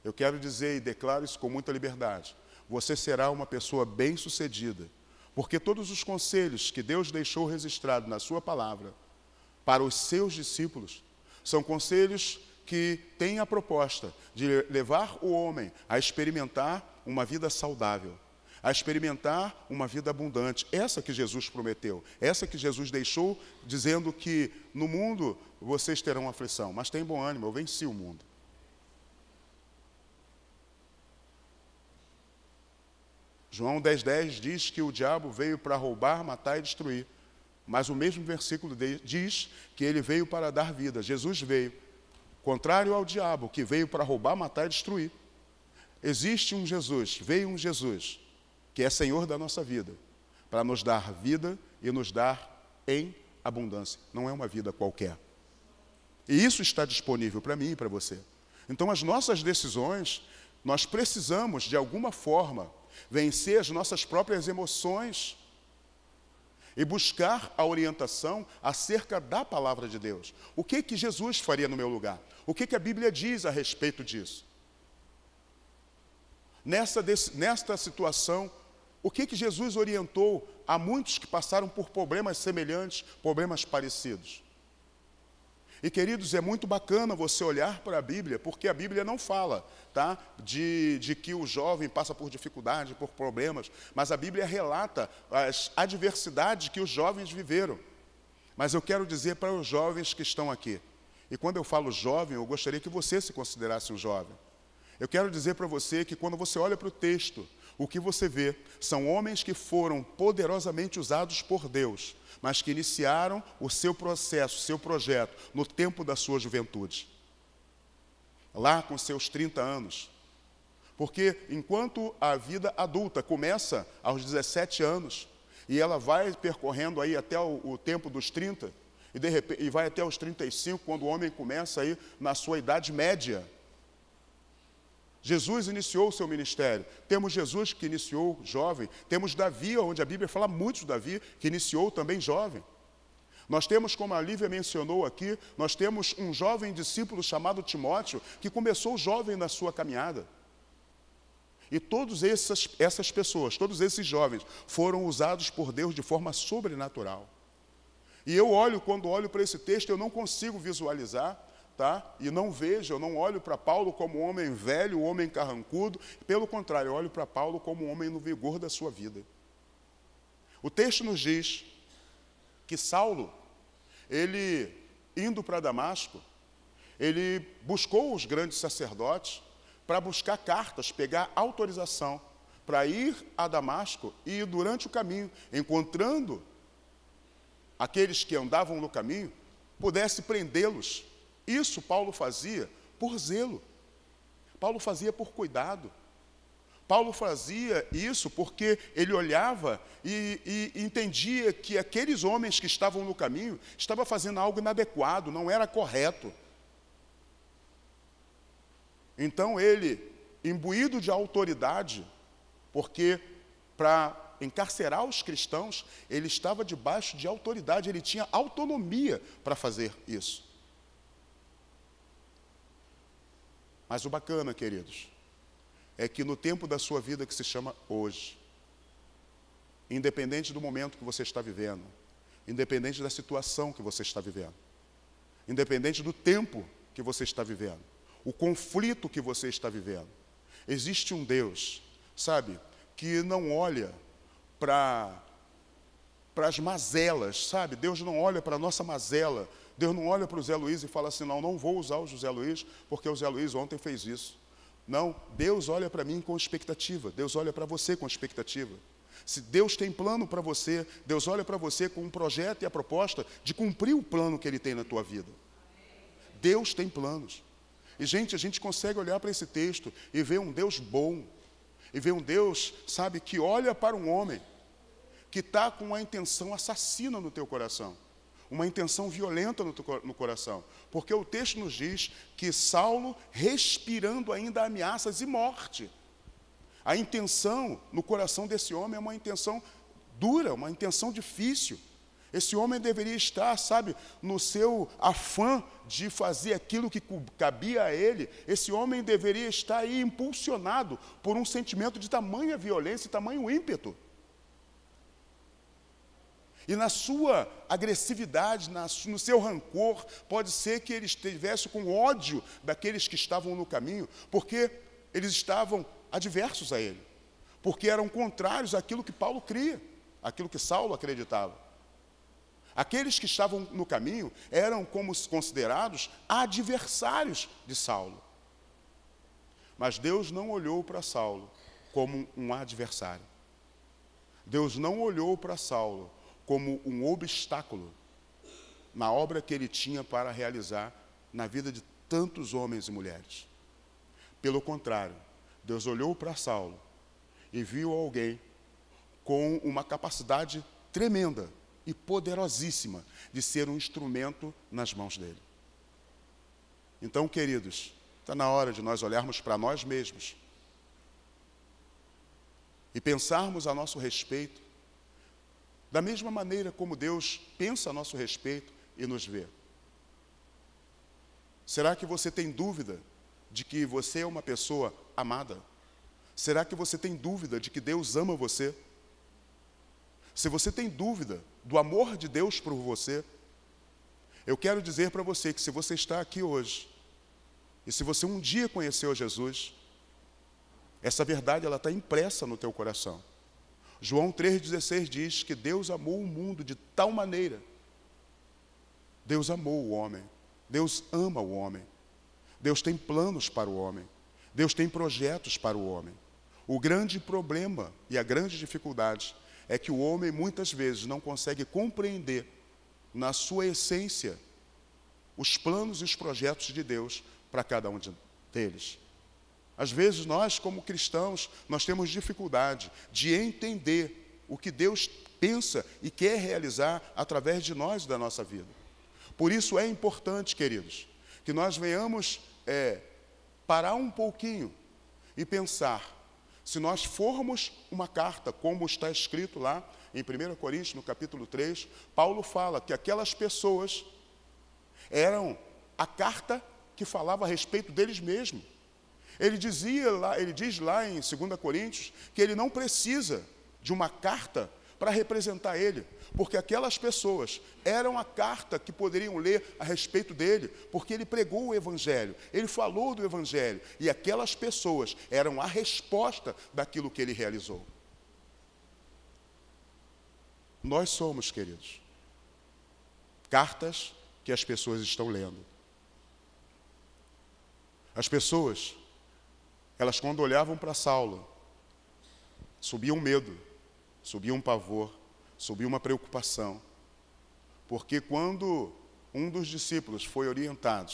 eu quero dizer e declaro isso com muita liberdade, você será uma pessoa bem-sucedida, porque todos os conselhos que Deus deixou registrado na sua palavra para os seus discípulos são conselhos que têm a proposta de levar o homem a experimentar uma vida saudável, a experimentar uma vida abundante, essa que Jesus prometeu, essa que Jesus deixou, dizendo que no mundo vocês terão aflição, mas tem bom ânimo, eu venci o mundo. João 10,10 diz que o diabo veio para roubar, matar e destruir, mas o mesmo versículo diz que ele veio para dar vida. Jesus veio, contrário ao diabo, que veio para roubar, matar e destruir. Existe um Jesus, veio um Jesus, que é Senhor da nossa vida, para nos dar vida e nos dar em abundância. Não é uma vida qualquer. E isso está disponível para mim e para você. Então, as nossas decisões, nós precisamos, de alguma forma, vencer as nossas próprias emoções e buscar a orientação acerca da palavra de Deus. O que que Jesus faria no meu lugar? O que que a Bíblia diz a respeito disso? Nesta situação, o que que Jesus orientou a muitos que passaram por problemas semelhantes, problemas parecidos? E, queridos, é muito bacana você olhar para a Bíblia, porque a Bíblia não fala, tá, de que o jovem passa por dificuldade, por problemas, mas a Bíblia relata as adversidades que os jovens viveram. Mas eu quero dizer para os jovens que estão aqui, e quando eu falo jovem, eu gostaria que você se considerasse um jovem. Eu quero dizer para você que quando você olha para o texto, o que você vê são homens que foram poderosamente usados por Deus, mas que iniciaram o seu processo, o seu projeto, no tempo da sua juventude. Lá com seus 30 anos. Porque enquanto a vida adulta começa aos 17 anos, e ela vai percorrendo aí até o tempo dos 30, e vai até os 35, quando o homem começa aí na sua idade média. Jesus iniciou o seu ministério. Temos Jesus que iniciou jovem. Temos Davi, onde a Bíblia fala muito de Davi, que iniciou também jovem. Nós temos, como a Lívia mencionou aqui, nós temos um jovem discípulo chamado Timóteo, que começou jovem na sua caminhada. E todas essas pessoas, todos esses jovens, foram usados por Deus de forma sobrenatural. E quando olho para esse texto, eu não consigo visualizar, tá? E eu não olho para Paulo como um homem velho, um homem carrancudo. Pelo contrário, eu olho para Paulo como um homem no vigor da sua vida. O texto nos diz que Saulo, ele, indo para Damasco, ele buscou os grandes sacerdotes para buscar cartas, pegar autorização para ir a Damasco e, durante o caminho, encontrando aqueles que andavam no caminho, pudesse prendê-los. Isso Paulo fazia por zelo. Paulo fazia por cuidado. Paulo fazia isso porque ele olhava e entendia que aqueles homens que estavam no caminho estavam fazendo algo inadequado, não era correto. Então ele, imbuído de autoridade, porque para encarcerar os cristãos, ele estava debaixo de autoridade, ele tinha autonomia para fazer isso. Mas o bacana, queridos, é que no tempo da sua vida que se chama hoje, independente do momento que você está vivendo, independente da situação que você está vivendo, independente do tempo que você está vivendo, o conflito que você está vivendo, existe um Deus, sabe, que não olha para as mazelas, sabe? Deus não olha para a nossa mazela. Deus não olha para o Zé Luiz e fala assim, não vou usar o José Luiz, porque o Zé Luiz ontem fez isso. Não, Deus olha para mim com expectativa. Deus olha para você com expectativa. Se Deus tem plano para você, Deus olha para você com um projeto e a proposta de cumprir o plano que Ele tem na tua vida. Deus tem planos. E, gente, a gente consegue olhar para esse texto e ver um Deus bom. E ver um Deus, sabe, que olha para um homem que está com uma intenção assassina no teu coração. Uma intenção violenta no coração. Porque o texto nos diz que Saulo, respirando ainda ameaças e morte. A intenção no coração desse homem é uma intenção dura, uma intenção difícil. Esse homem deveria estar, sabe, no seu afã de fazer aquilo que cabia a ele. Esse homem deveria estar aí impulsionado por um sentimento de tamanha violência e tamanho ímpeto. E na sua agressividade, no seu rancor, pode ser que ele estivesse com ódio daqueles que estavam no caminho, porque eles estavam adversos a ele, porque eram contrários àquilo que Paulo cria, àquilo que Saulo acreditava. Aqueles que estavam no caminho eram como considerados adversários de Saulo. Mas Deus não olhou para Saulo como um adversário. Deus não olhou para Saulo como um obstáculo na obra que ele tinha para realizar na vida de tantos homens e mulheres. Pelo contrário, Deus olhou para Saulo e viu alguém com uma capacidade tremenda e poderosíssima de ser um instrumento nas mãos dele. Então, queridos, está na hora de nós olharmos para nós mesmos e pensarmos a nosso respeito, da mesma maneira como Deus pensa a nosso respeito e nos vê. Será que você tem dúvida de que você é uma pessoa amada? Será que você tem dúvida de que Deus ama você? Se você tem dúvida do amor de Deus por você, eu quero dizer para você que se você está aqui hoje, e se você um dia conheceu Jesus, essa verdade ela está impressa no teu coração. João 3,16 diz que Deus amou o mundo de tal maneira. Deus amou o homem. Deus ama o homem. Deus tem planos para o homem. Deus tem projetos para o homem. O grande problema e a grande dificuldade é que o homem muitas vezes não consegue compreender na sua essência os planos e os projetos de Deus para cada um deles. Às vezes nós, como cristãos, nós temos dificuldade de entender o que Deus pensa e quer realizar através de nós e da nossa vida. Por isso é importante, queridos, que nós venhamos parar um pouquinho e pensar, se nós formos uma carta, como está escrito lá em 1 Coríntios, no capítulo 3, Paulo fala que aquelas pessoas eram a carta que falava a respeito deles mesmos. Ele diz lá em 2 Coríntios que ele não precisa de uma carta para representar ele, porque aquelas pessoas eram a carta que poderiam ler a respeito dele, porque ele pregou o Evangelho, ele falou do Evangelho, e aquelas pessoas eram a resposta daquilo que ele realizou. Nós somos, queridos, cartas que as pessoas estão lendo. As pessoas, elas quando olhavam para Saulo, subia um medo, subia um pavor, subia uma preocupação. Porque quando um dos discípulos foi orientado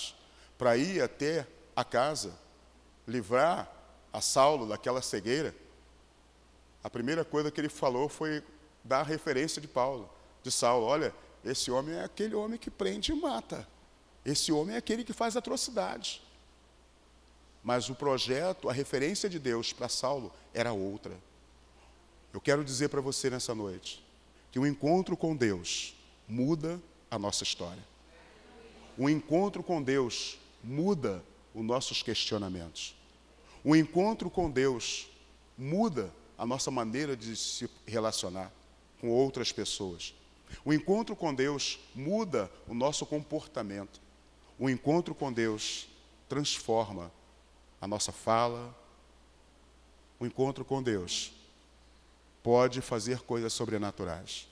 para ir até a casa, livrar a Saulo daquela cegueira, a primeira coisa que ele falou foi dar a referência de Saulo. Olha, esse homem é aquele homem que prende e mata. Esse homem é aquele que faz atrocidades. Mas o projeto, a referência de Deus para Saulo era outra. Eu quero dizer para você nessa noite que o encontro com Deus muda a nossa história. O encontro com Deus muda os nossos questionamentos. O encontro com Deus muda a nossa maneira de se relacionar com outras pessoas. O encontro com Deus muda o nosso comportamento. O encontro com Deus transforma a nossa fala. O encontro com Deus pode fazer coisas sobrenaturais.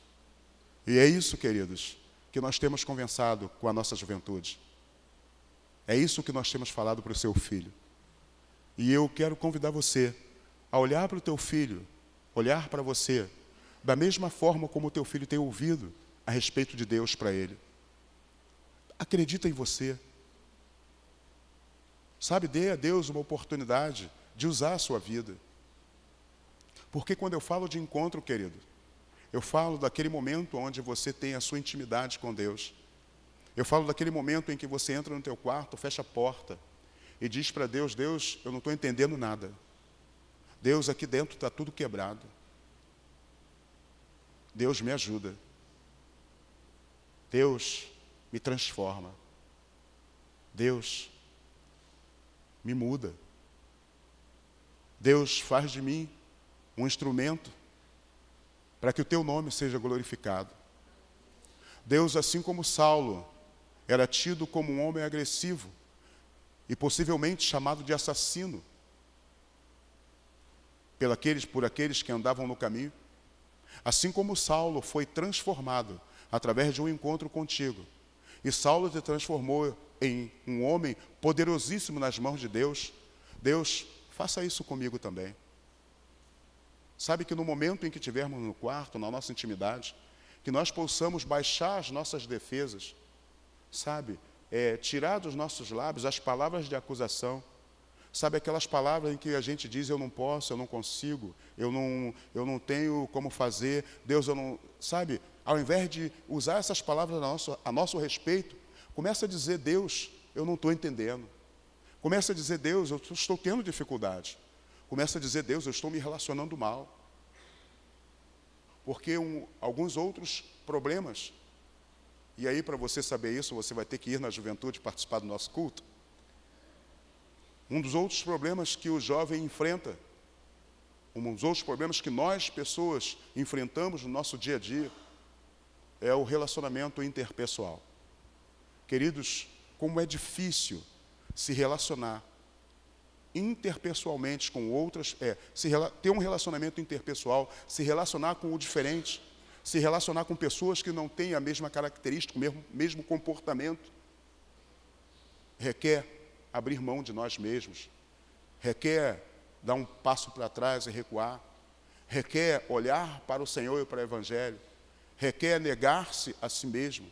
E é isso, queridos, que nós temos conversado com a nossa juventude. É isso que nós temos falado para o seu filho. E eu quero convidar você a olhar para o teu filho, olhar para você, da mesma forma como o teu filho tem ouvido a respeito de Deus para ele. Acredita em você. Sabe, dê a Deus uma oportunidade de usar a sua vida. Porque quando eu falo de encontro, querido, eu falo daquele momento onde você tem a sua intimidade com Deus. Eu falo daquele momento em que você entra no teu quarto, fecha a porta e diz para Deus, Deus, eu não estou entendendo nada. Deus, aqui dentro está tudo quebrado. Deus, me ajuda. Deus, me transforma. Deus, me muda. Deus, faz de mim um instrumento para que o teu nome seja glorificado. Deus, assim como Saulo era tido como um homem agressivo e possivelmente chamado de assassino por aqueles que andavam no caminho, assim como Saulo foi transformado através de um encontro contigo, e Saulo te transformou em um homem poderosíssimo nas mãos de Deus, Deus, faça isso comigo também. Sabe que no momento em que estivermos no quarto, na nossa intimidade, que nós possamos baixar as nossas defesas, sabe, tirar dos nossos lábios as palavras de acusação, sabe, aquelas palavras em que a gente diz, eu não posso, eu não consigo, eu não tenho como fazer, Deus, eu não... Sabe, ao invés de usar essas palavras a nosso respeito, começa a dizer, Deus, eu não estou entendendo. Começa a dizer, Deus, eu estou tendo dificuldade. Começa a dizer, Deus, eu estou me relacionando mal. Porque alguns outros problemas, e aí para você saber isso, você vai ter que ir na juventude participar do nosso culto. Um dos outros problemas que o jovem enfrenta, um dos outros problemas que nós, pessoas, enfrentamos no nosso dia a dia, é o relacionamento interpessoal. Queridos, como é difícil se relacionar interpessoalmente com outras, ter um relacionamento interpessoal, se relacionar com o diferente, se relacionar com pessoas que não têm a mesma característica, o mesmo comportamento, requer abrir mão de nós mesmos, requer dar um passo para trás e recuar, requer olhar para o Senhor e para o Evangelho, requer negar-se a si mesmo,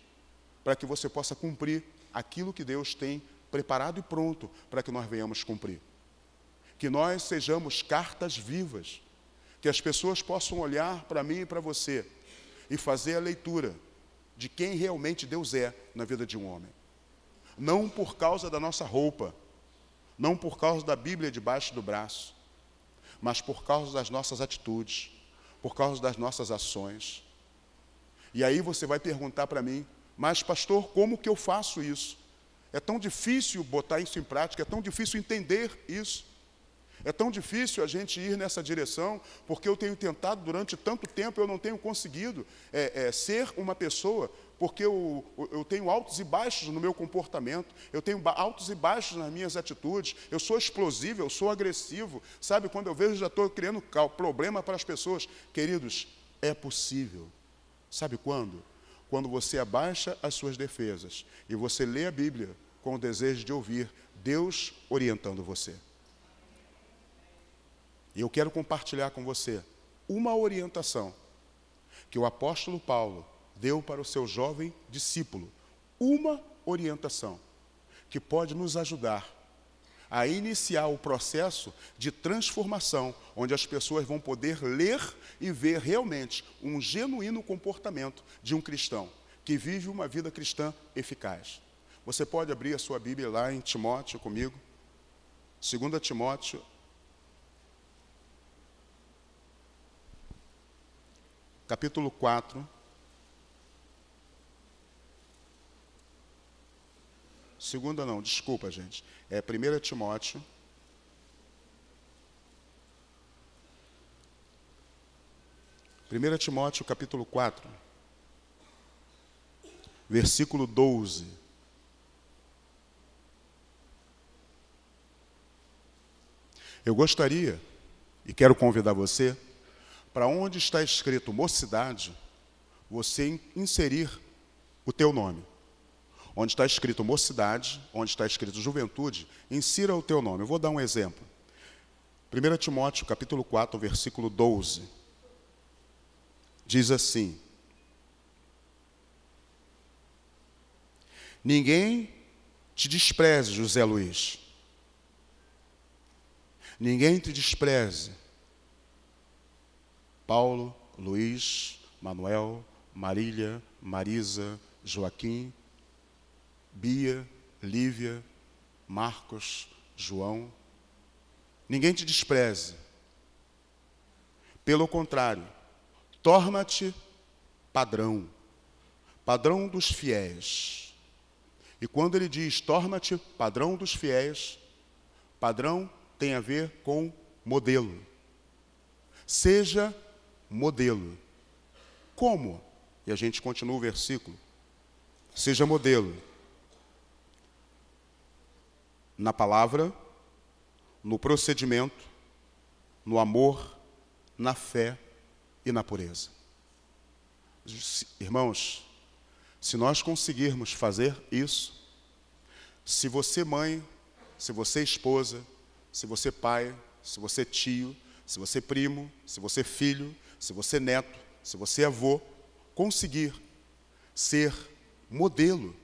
para que você possa cumprir aquilo que Deus tem preparado e pronto para que nós venhamos cumprir. Que nós sejamos cartas vivas, que as pessoas possam olhar para mim e para você e fazer a leitura de quem realmente Deus é na vida de um homem. Não por causa da nossa roupa, não por causa da Bíblia debaixo do braço, mas por causa das nossas atitudes, por causa das nossas ações. E aí você vai perguntar para mim, mas pastor, como que eu faço isso? É tão difícil botar isso em prática, é tão difícil entender isso. É tão difícil a gente ir nessa direção, porque eu tenho tentado durante tanto tempo, eu não tenho conseguido ser uma pessoa, porque eu tenho altos e baixos no meu comportamento, eu tenho altos e baixos nas minhas atitudes, eu sou explosivo, eu sou agressivo, sabe? Quando eu vejo, já estou criando problema para as pessoas. Queridos, é possível. Sabe quando? Quando você abaixa as suas defesas e você lê a Bíblia com o desejo de ouvir Deus orientando você. E eu quero compartilhar com você uma orientação que o apóstolo Paulo deu para o seu jovem discípulo. Uma orientação que pode nos ajudar a iniciar o processo de transformação, onde as pessoas vão poder ler e ver realmente um genuíno comportamento de um cristão que vive uma vida cristã eficaz. Você pode abrir a sua Bíblia lá em Timóteo comigo, 2 Timóteo, capítulo 4, segunda não, desculpa gente, é 1 Timóteo, capítulo 4, versículo 12. Eu gostaria, e quero convidar você, para onde está escrito mocidade, você inserir o teu nome. Onde está escrito mocidade, onde está escrito juventude, insira o teu nome. Eu vou dar um exemplo. 1 Timóteo, capítulo 4, versículo 12. Diz assim: ninguém te despreze, José Luiz. Ninguém te despreze. Paulo, Luiz, Manuel, Marília, Marisa, Joaquim, Bia, Lívia, Marcos, João. Ninguém te despreze. Pelo contrário, torna-te padrão, padrão dos fiéis. E quando ele diz torna-te padrão dos fiéis, padrão tem a ver com modelo. Seja modelo. Como? E a gente continua o versículo. Seja modelo. Na palavra, no procedimento, no amor, na fé e na pureza. Irmãos, se nós conseguirmos fazer isso, se você mãe, se você esposa, se você pai, se você tio, se você primo, se você filho, se você neto, se você avô, conseguir ser modelo,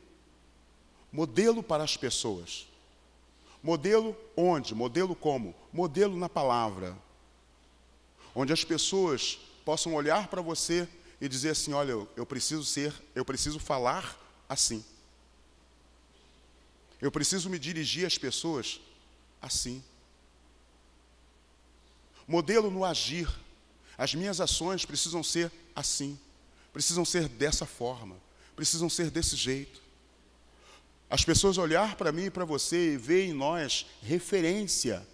modelo para as pessoas. Modelo onde? Modelo como? Modelo na palavra. Onde as pessoas possam olhar para você e dizer assim, olha, eu preciso falar assim. Eu preciso me dirigir às pessoas assim. Modelo no agir. As minhas ações precisam ser assim, precisam ser dessa forma, precisam ser desse jeito. As pessoas olhar para mim e para você e ver em nós referência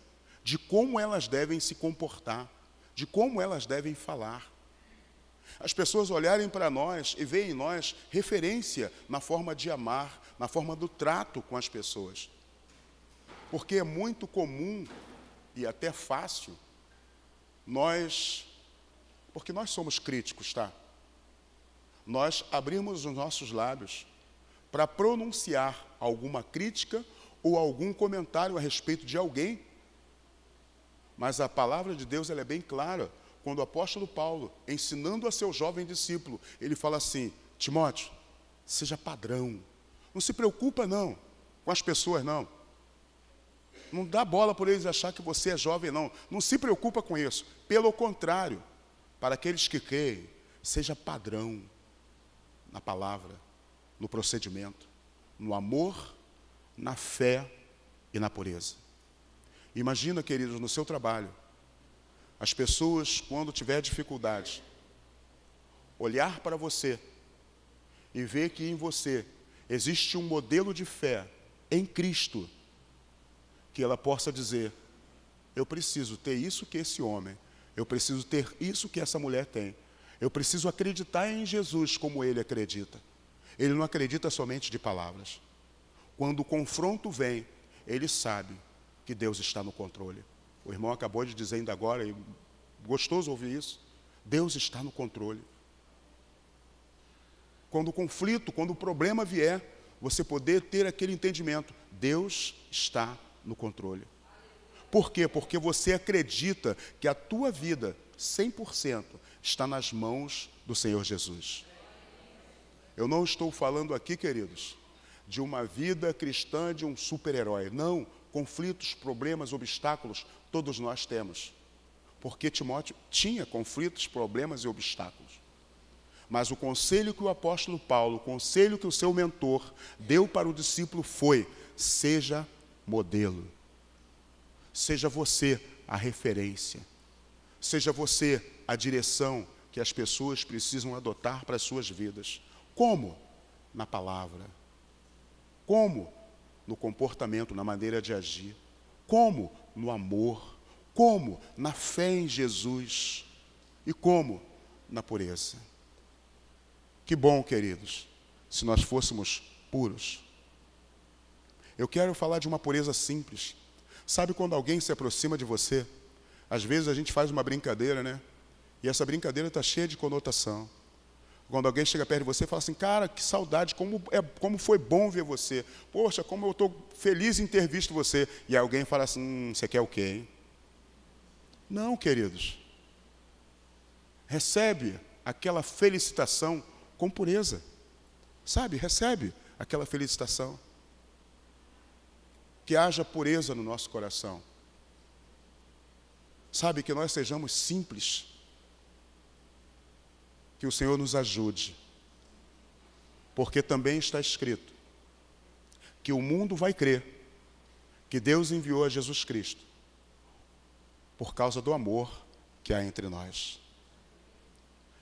de como elas devem se comportar, de como elas devem falar. As pessoas olharem para nós e verem em nós referência na forma de amar, na forma do trato com as pessoas. Porque é muito comum e até fácil porque nós somos críticos, tá? Nós abrimos os nossos lábios para pronunciar alguma crítica ou algum comentário a respeito de alguém. Mas a palavra de Deus ela é bem clara. Quando o apóstolo Paulo, ensinando a seu jovem discípulo, ele fala assim: Timóteo, seja padrão. Não se preocupa não com as pessoas não. Não dá bola por eles achar que você é jovem não. Não se preocupa com isso. Pelo contrário, para aqueles que creem, seja padrão na palavra, no procedimento, no amor, na fé e na pureza. Imagina, queridos, no seu trabalho, as pessoas, quando tiver dificuldade, olhar para você e ver que em você existe um modelo de fé em Cristo, que ela possa dizer: eu preciso ter isso que esse homem, eu preciso ter isso que essa mulher tem, eu preciso acreditar em Jesus como ele acredita. Ele não acredita somente de palavras. Quando o confronto vem, ele sabe que Deus está no controle. O irmão acabou de dizer ainda agora, e gostoso ouvir isso, Deus está no controle. Quando o conflito, quando o problema vier, você poder ter aquele entendimento, Deus está no controle. Por quê? Porque você acredita que a tua vida, 100%, está nas mãos do Senhor Jesus. Eu não estou falando aqui, queridos, de uma vida cristã de um super-herói. Não, conflitos, problemas, obstáculos, todos nós temos. Porque Timóteo tinha conflitos, problemas e obstáculos. Mas o conselho que o apóstolo Paulo, o conselho que o seu mentor deu para o discípulo foi: seja modelo. Seja você a referência. Seja você a direção que as pessoas precisam adotar para as suas vidas. Como? Na palavra. Como? No comportamento, na maneira de agir. Como? No amor. Como? Na fé em Jesus. E como? Na pureza. Que bom, queridos, se nós fôssemos puros. Eu quero falar de uma pureza simples. Sabe quando alguém se aproxima de você? Às vezes a gente faz uma brincadeira, né? E essa brincadeira está cheia de conotação. Quando alguém chega perto de você e fala assim: cara, que saudade, como foi bom ver você. Poxa, como eu estou feliz em ter visto você. E alguém fala assim: você quer o quê, hein? Não, queridos. Recebe aquela felicitação com pureza. Sabe, recebe aquela felicitação. Que haja pureza no nosso coração. Sabe, que nós sejamos simples. Que o Senhor nos ajude. Porque também está escrito que o mundo vai crer que Deus enviou a Jesus Cristo por causa do amor que há entre nós.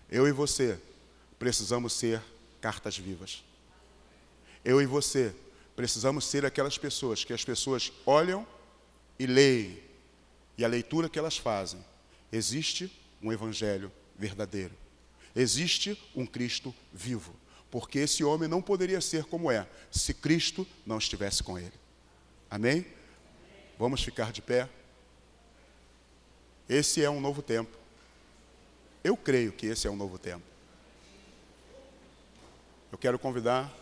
Eu e você precisamos ser cartas vivas. Eu e você precisamos ser aquelas pessoas que as pessoas olham e leem. E a leitura que elas fazem, existe um evangelho verdadeiro. Existe um Cristo vivo. Porque esse homem não poderia ser como é, se Cristo não estivesse com ele. Amém? Vamos ficar de pé. Esse é um novo tempo. Eu creio que esse é um novo tempo. Eu quero convidar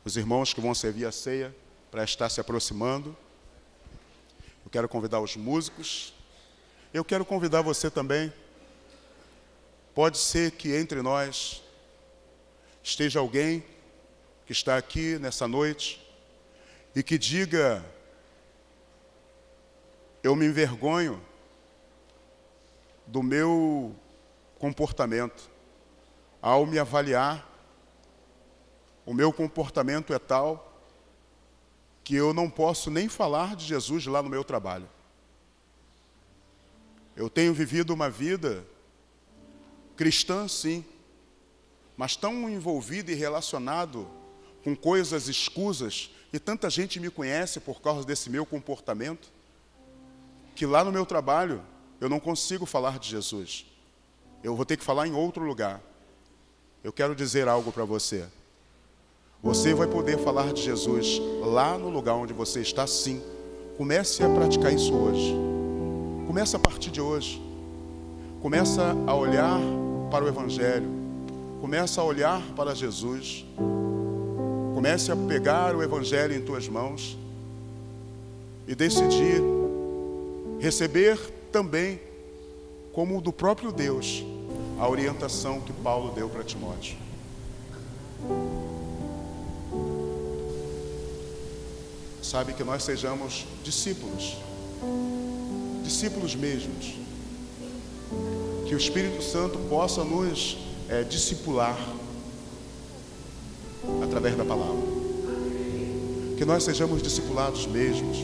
os irmãos que vão servir a ceia para estar se aproximando. Eu quero convidar os músicos. Eu quero convidar você também. Pode ser que entre nós esteja alguém que está aqui nessa noite e que diga: eu me envergonho do meu comportamento. Ao me avaliar, o meu comportamento é tal que eu não posso nem falar de Jesus lá no meu trabalho. Eu tenho vivido uma vida cristã sim, mas tão envolvido e relacionado com coisas escusas, e tanta gente me conhece por causa desse meu comportamento, que lá no meu trabalho eu não consigo falar de Jesus. Eu vou ter que falar em outro lugar. Eu quero dizer algo para você. Você vai poder falar de Jesus lá no lugar onde você está, sim. Comece a praticar isso hoje. Comece a partir de hoje. Começa a olhar para o Evangelho. Começa a olhar para Jesus. Comece a pegar o Evangelho em tuas mãos e decidir receber também, como do próprio Deus, a orientação que Paulo deu para Timóteo. Sabe, que nós sejamos discípulos, discípulos mesmos, que o Espírito Santo possa nos discipular através da palavra, que nós sejamos discipulados mesmos,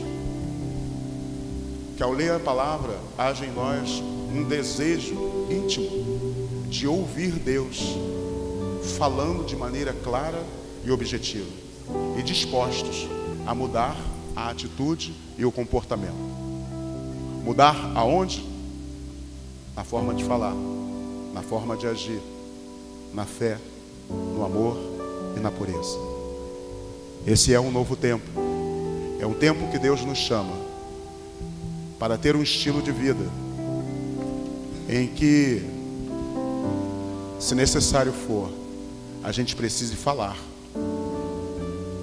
que ao ler a palavra haja em nós um desejo íntimo de ouvir Deus falando de maneira clara e objetiva, e dispostos a mudar a atitude e o comportamento. Mudar aonde? Na forma de falar, na forma de agir, na fé, no amor e na pureza. Esse é um novo tempo. É um tempo que Deus nos chama para ter um estilo de vida em que, se necessário for, a gente precise falar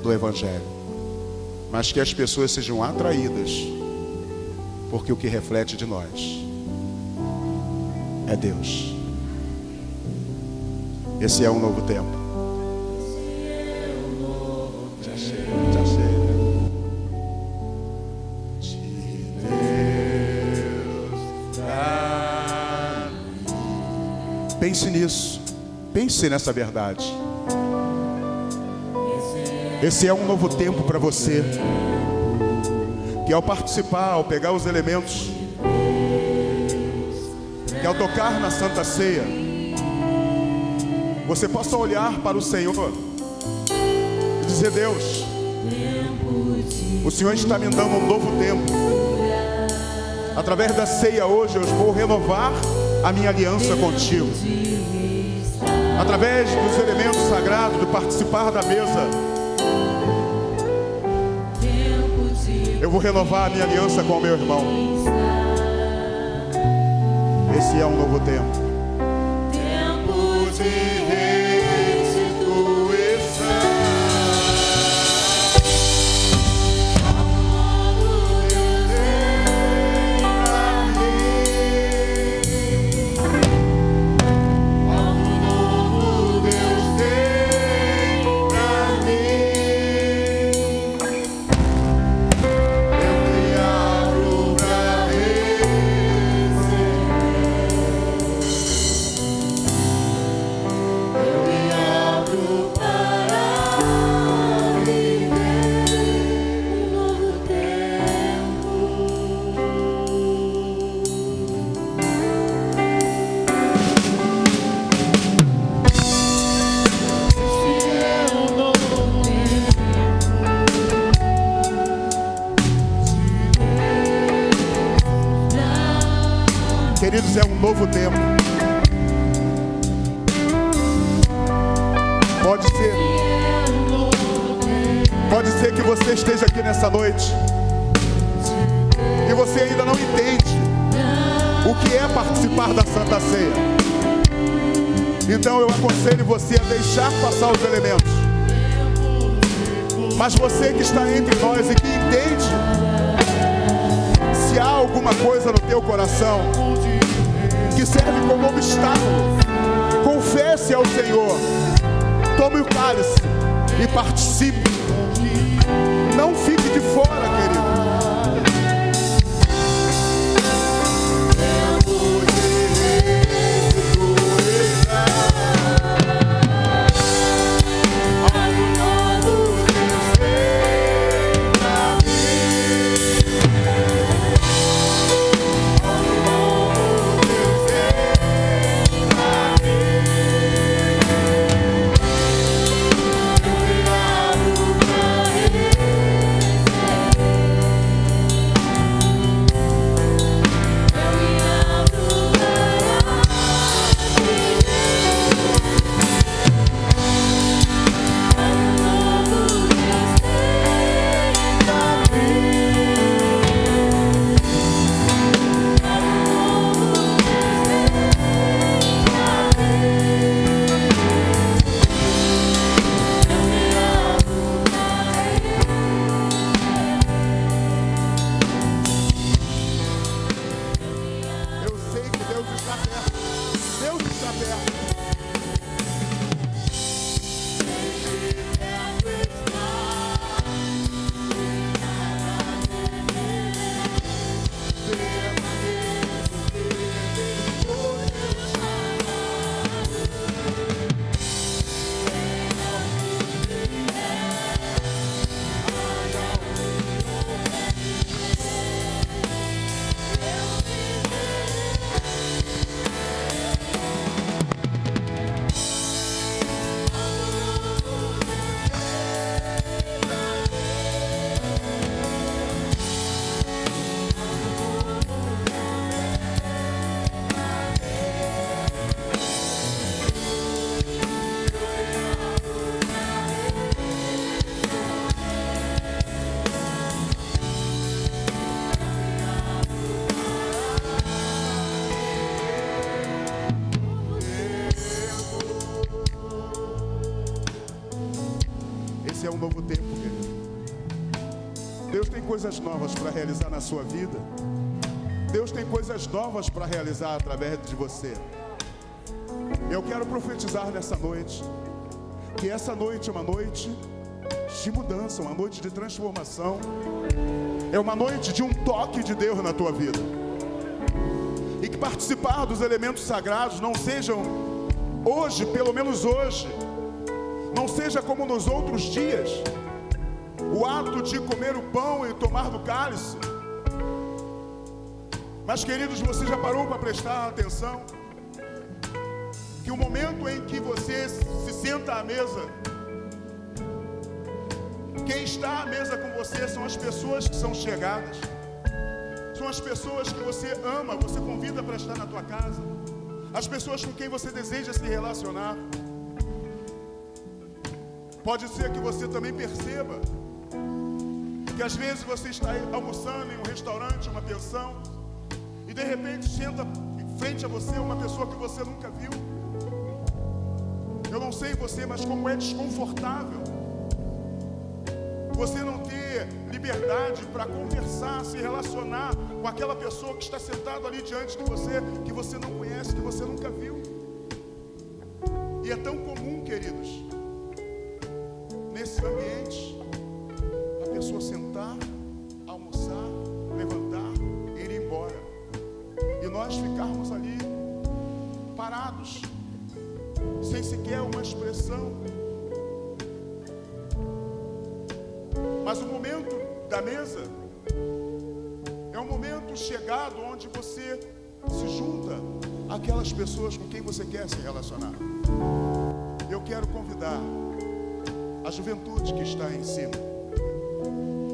do Evangelho, mas que as pessoas sejam atraídas, porque o que reflete de nós é Deus. Esse é um novo tempo. Já chega, já chega. De Deus pra mim. Pense nisso. Pense nessa verdade. Esse é um novo tempo para você, que ao participar, ao pegar os elementos, que ao tocar na Santa Ceia, você possa olhar para o Senhor e dizer: Deus, o Senhor está me dando um novo tempo. Através da ceia hoje eu vou renovar a minha aliança contigo. Através dos elementos sagrados, de participar da mesa, eu vou renovar a minha aliança com o meu irmão. Esse é um novo tempo. Tempo de Queridos, é um novo tempo. Pode ser que você esteja aqui nessa noite e você ainda não entende o que é participar da Santa Ceia. Então eu aconselho você a deixar passar os elementos. Mas você que está entre nós e que entende, se há alguma coisa no teu coração que serve como obstáculo, confesse ao Senhor, tome o cálice e participe. Não fique de fora, querido. novo tempo, querido. Deus tem coisas novas para realizar na sua vida. Deus tem coisas novas para realizar através de você. Eu quero profetizar nessa noite, que essa noite é uma noite de mudança, uma noite de transformação. É uma noite de um toque de Deus na tua vida. E que participar dos elementos sagrados não sejam hoje, pelo menos hoje, não seja como nos outros dias, o ato de comer o pão e tomar do cálice. Mas, queridos, você já parou para prestar atenção que o momento em que você se senta à mesa, quem está à mesa com você são as pessoas que são chegadas, são as pessoas que você ama, você convida para estar na tua casa, as pessoas com quem você deseja se relacionar. Pode ser que você também perceba que às vezes você está almoçando em um restaurante, uma pensão, e de repente senta em frente a você uma pessoa que você nunca viu. Eu não sei você, mas como é desconfortável você não ter liberdade para conversar, se relacionar com aquela pessoa que está sentada ali diante de você, que você não conhece, que você nunca viu. E é tão comum, queridos, nesse ambiente, a pessoa sentar, almoçar, levantar e ir embora. E nós ficarmos ali parados, sem sequer uma expressão. Mas o momento da mesa é um momento chegado onde você se junta àquelas pessoas com quem você quer se relacionar. Eu quero convidar a juventude que está em cima.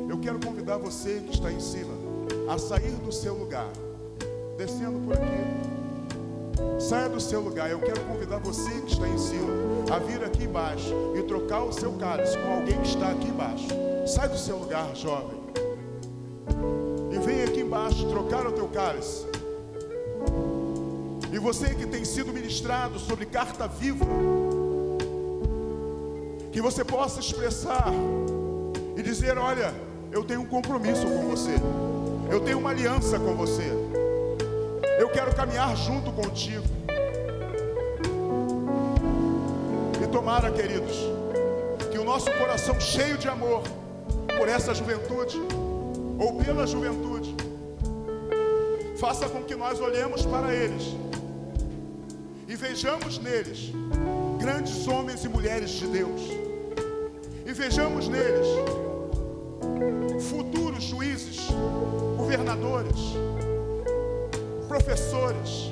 Eu quero convidar você que está em cima a sair do seu lugar, descendo por aqui. Saia do seu lugar. Eu quero convidar você que está em cima a vir aqui embaixo e trocar o seu cálice com alguém que está aqui embaixo. Sai do seu lugar, jovem, e vem aqui embaixo trocar o teu cálice. E você que tem sido ministrado sobre carta viva, que você possa expressar e dizer: olha, eu tenho um compromisso com você, eu tenho uma aliança com você, eu quero caminhar junto contigo. E tomara, queridos, que o nosso coração cheio de amor por essa juventude, ou pela juventude, faça com que nós olhemos para eles e vejamos neles grandes homens e mulheres de Deus, e vejamos neles futuros juízes, governadores, professores,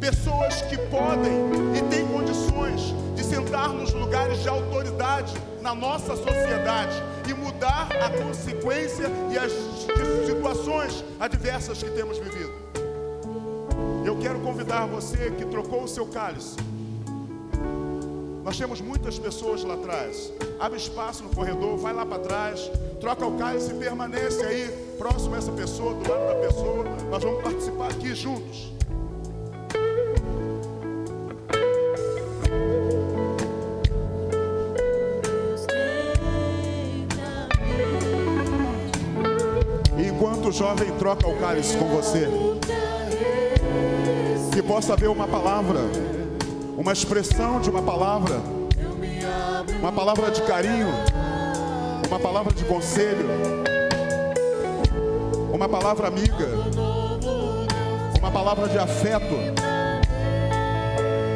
pessoas que podem e têm condições de sentar nos lugares de autoridade na nossa sociedade e mudar a consequência e as situações adversas que temos vivido. Eu quero convidar você que trocou o seu cálice. Nós temos muitas pessoas lá atrás. Abre espaço no corredor, vai lá para trás, troca o cálice e permanece aí, próximo a essa pessoa, do lado da pessoa. Nós vamos participar aqui juntos. O jovem troca o cálice com você, que possa haver uma palavra, uma expressão de uma palavra de carinho, uma palavra de conselho, uma palavra amiga, uma palavra de afeto,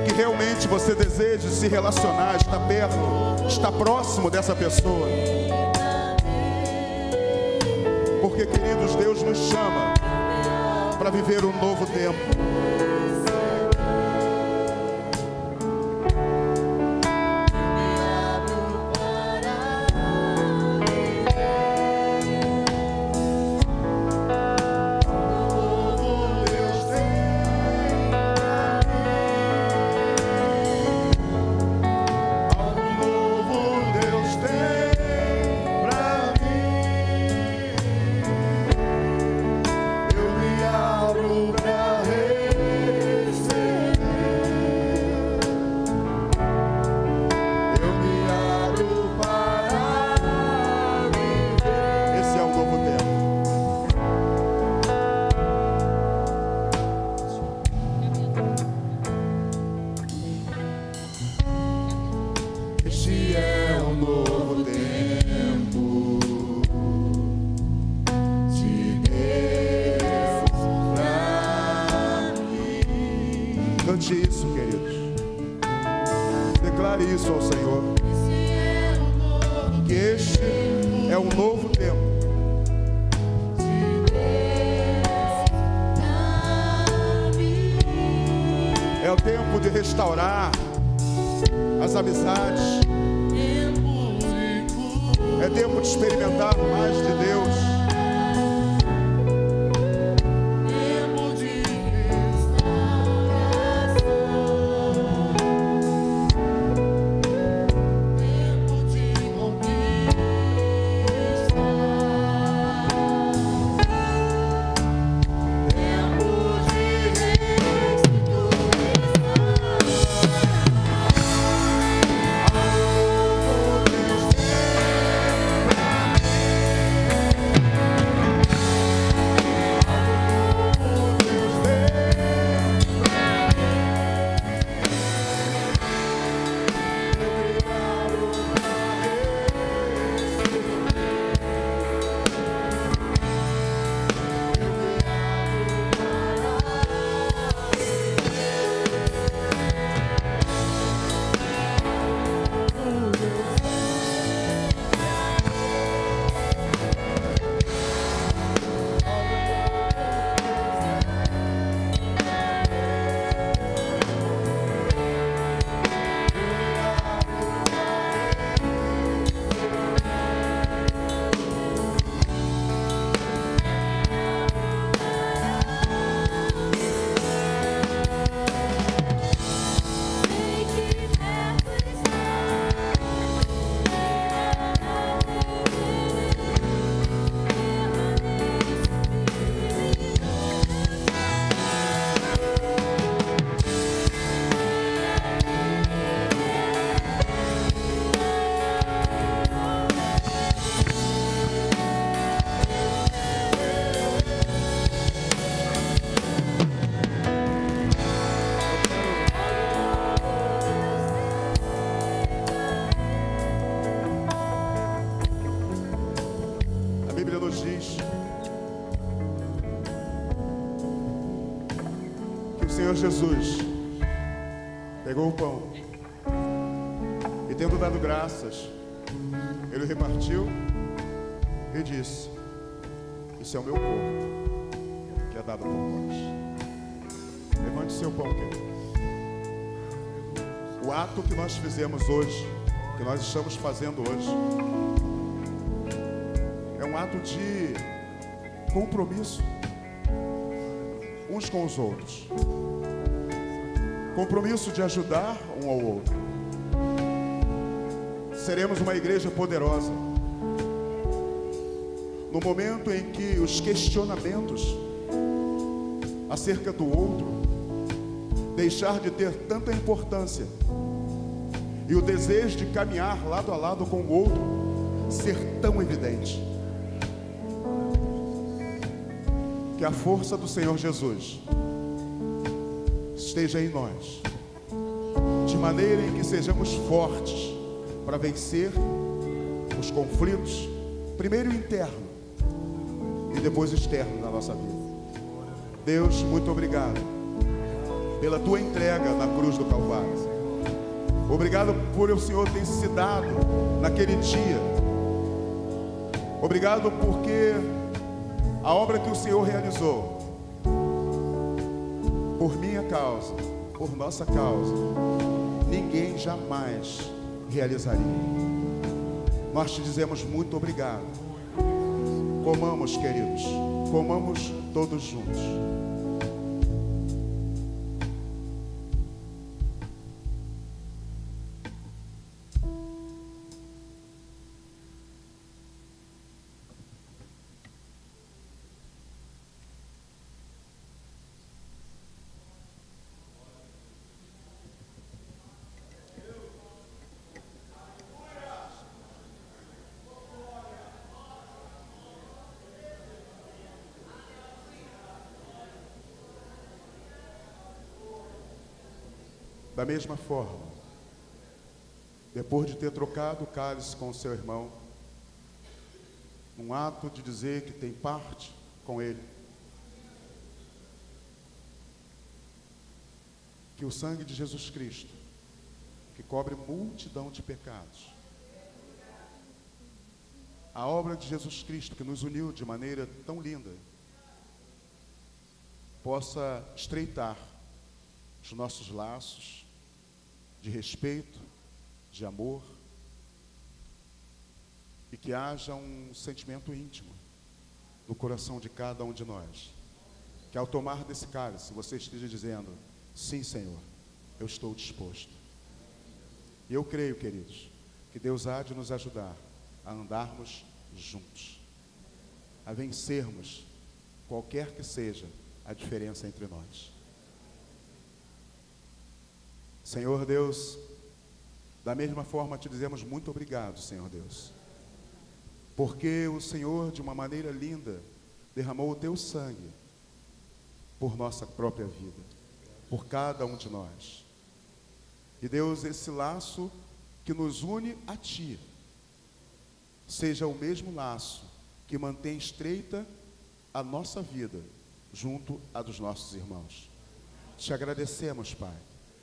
que realmente você deseje se relacionar, estar perto, estar próximo dessa pessoa. Porque, queridos, Deus nos chama para viver um novo tempo. Eu me abro pra isso, queridos. Declare isso ao Senhor. Que este é um novo tempo. É o tempo de restaurar as amizades. É tempo de experimentar mais de Deus. Jesus pegou o pão e, tendo dado graças, ele o repartiu e disse: isso é o meu corpo que é dado por vós. Levante seu pão, querido. O ato que nós fizemos hoje, que nós estamos fazendo hoje, é um ato de compromisso uns com os outros. Compromisso de ajudar um ao outro. Seremos uma igreja poderosa no momento em que os questionamentos acerca do outro deixar de ter tanta importância e o desejo de caminhar lado a lado com o outro ser tão evidente. Que a força do Senhor Jesus esteja em nós, de maneira em que sejamos fortes para vencer os conflitos, primeiro interno e depois externo na nossa vida. Deus, muito obrigado pela tua entrega na cruz do Calvário. Obrigado por o Senhor ter se dado naquele dia. Obrigado porque a obra que o Senhor realizou por minha causa, por nossa causa, ninguém jamais realizaria. Nós te dizemos muito obrigado. Comamos, queridos, comamos todos juntos. Da mesma forma, depois de ter trocado o cálice com o seu irmão, um ato de dizer que tem parte com ele, que o sangue de Jesus Cristo, que cobre multidão de pecados, a obra de Jesus Cristo que nos uniu de maneira tão linda, possa estreitar os nossos laços de respeito, de amor, e que haja um sentimento íntimo no coração de cada um de nós, que ao tomar desse cálice você esteja dizendo: sim, Senhor, eu estou disposto. E eu creio, queridos, que Deus há de nos ajudar a andarmos juntos, a vencermos qualquer que seja a diferença entre nós. Senhor Deus, da mesma forma te dizemos muito obrigado, Senhor Deus, porque o Senhor, de uma maneira linda, derramou o teu sangue por nossa própria vida, por cada um de nós. E Deus, esse laço que nos une a Ti, seja o mesmo laço que mantém estreita a nossa vida junto à dos nossos irmãos. Te agradecemos, Pai,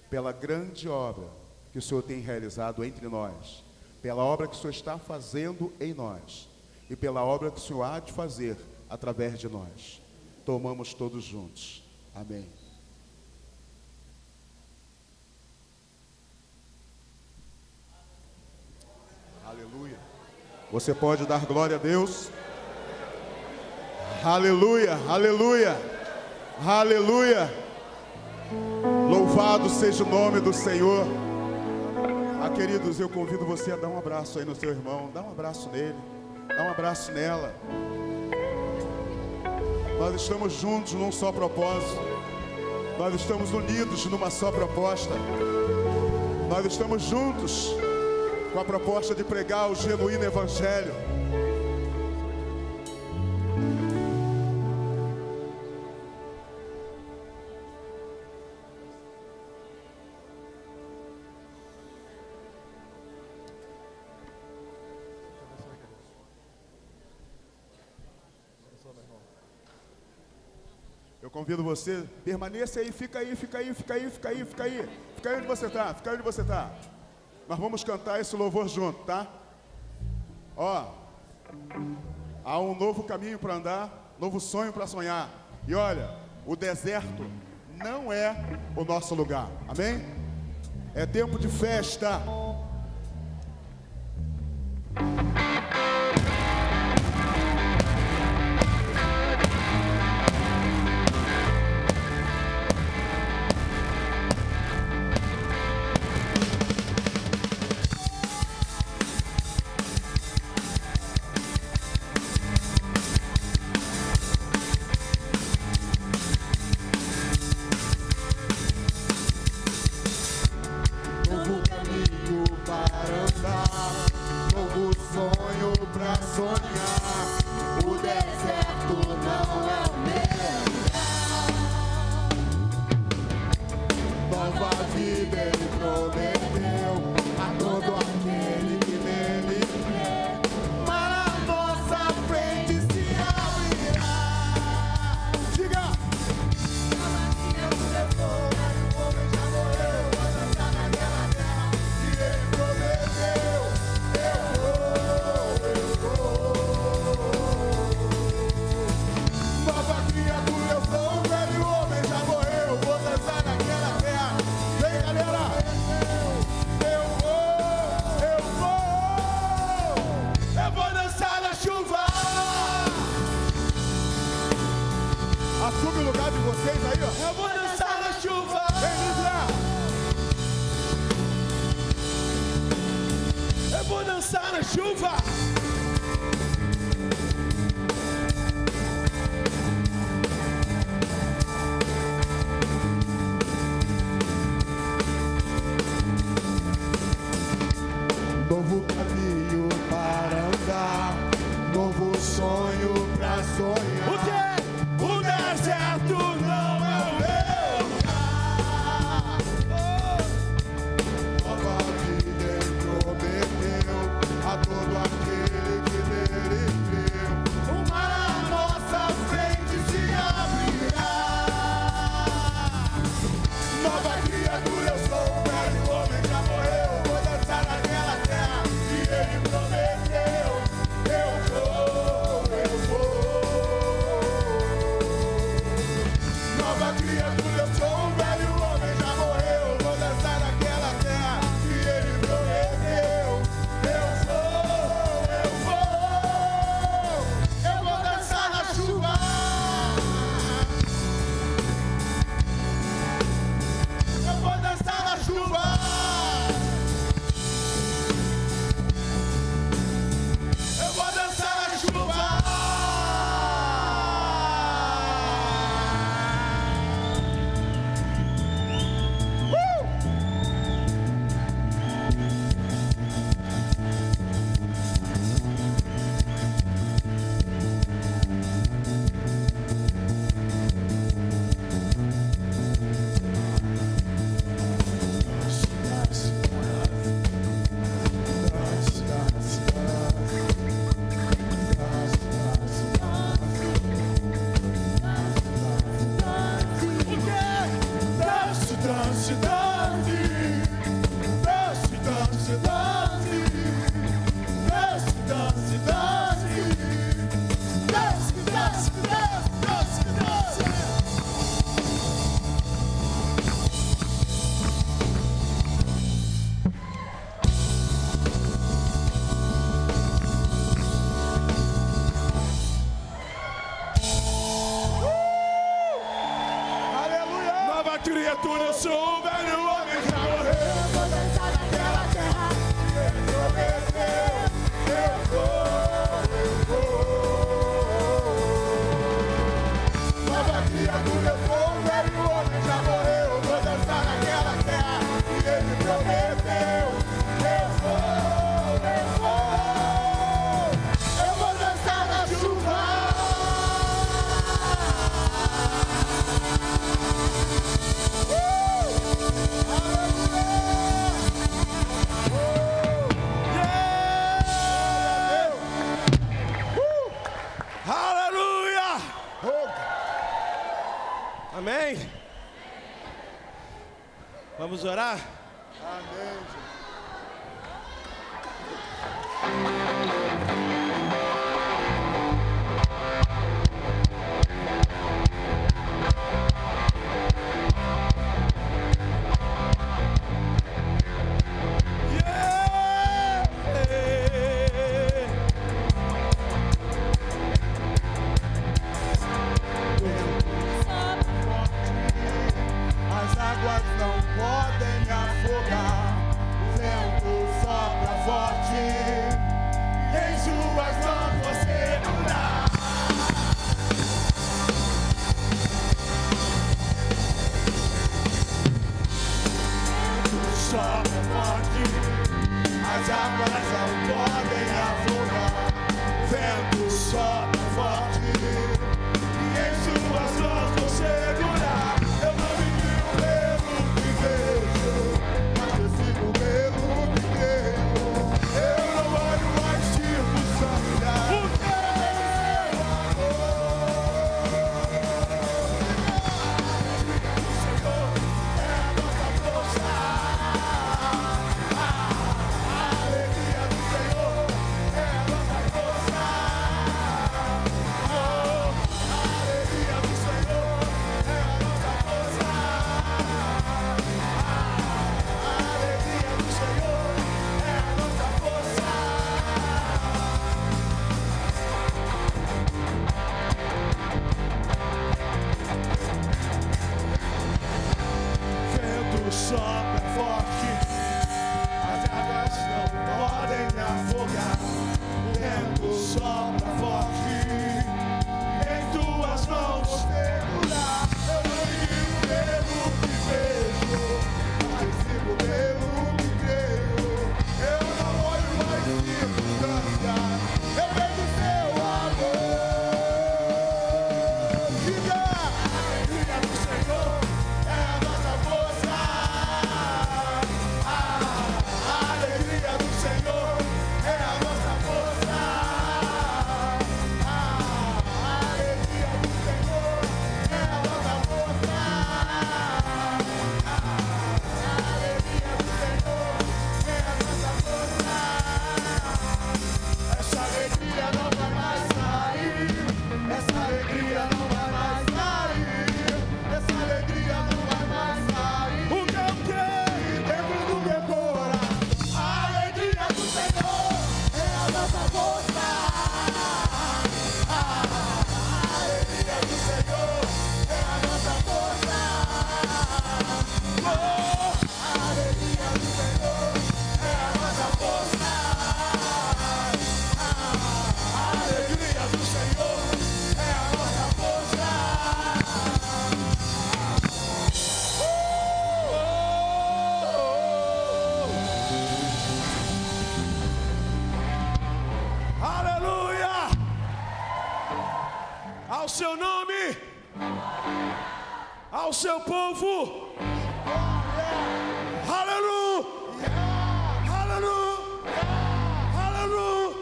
pela grande obra que o Senhor tem realizado entre nós, pela obra que o Senhor está fazendo em nós e pela obra que o Senhor há de fazer através de nós. Tomamos todos juntos. Amém. Aleluia. Você pode dar glória a Deus? Aleluia, aleluia, aleluia. Louvado seja o nome do Senhor. Queridos, eu convido você a dar um abraço aí no seu irmão. Dá um abraço nele, dá um abraço nela. Nós estamos juntos num só propósito. Nós estamos unidos numa só proposta. Nós estamos juntos com a proposta de pregar o genuíno evangelho. Eu convido você, permaneça aí, fica aí, fica aí, fica aí, fica aí, fica aí. Fica aí onde você está, fica aí onde você está. Nós vamos cantar esse louvor junto, tá? Ó, há um novo caminho para andar, novo sonho para sonhar. E olha, o deserto não é o nosso lugar, amém? É tempo de festa. Assume o lugar de vocês aí, ó. Eu vou dançar na chuva. Vem, Lídia. Eu vou dançar na chuva. Novo caminho para andar, novo sonho para sonhar. O quê? O deserto não é o meu lugar. Nova vida ele prometeu a todo aquele que nele creu. O mar à nossa frente se abrirá. Nova criatura. Vamos orar? Amém. As águas não podem me afogar, o vento sopra forte, e em suas mãos vou segurar. Sopra forte, as águas não podem me afogar, o vento sopra forte, e em suas mãos vou segurar. Eu não me guio pelo que vejo, mas eu sigo pelo que creio. Eu não olho as circunstâncias, porque meu Senhor é a nossa força. A alegria do Senhor é a nossa força. A alegria do Senhor é a nossa força. A alegria do Senhor é a nossa força. Vento sopra forte, as águas não podem me afogar. O vento sopra forte, em tuas mãos vou segurar. Eu não me guio pelo que vejo, mas sigo pelo que creio. Eu não olho as circunstâncias, eu vejo seu amor. Diga, a alegria do Senhor é a nossa força. A alegria do Senhor é a nossa força. A alegria do Senhor é a nossa força. A alegria do Senhor é a nossa força. Essa alegria não vai mais sair. Essa alegria não vai mais sair. Essa alegria não vai mais sair. O que eu tenho dentro do meu coração. A alegria do Senhor é a nossa força. A alegria do Senhor é a nossa força. A alegria do Senhor é a nossa força. A alegria do Senhor é a nossa força. Aleluia! Ao seu nome, ao seu povo. Aleluia! Aleluia! Aleluia!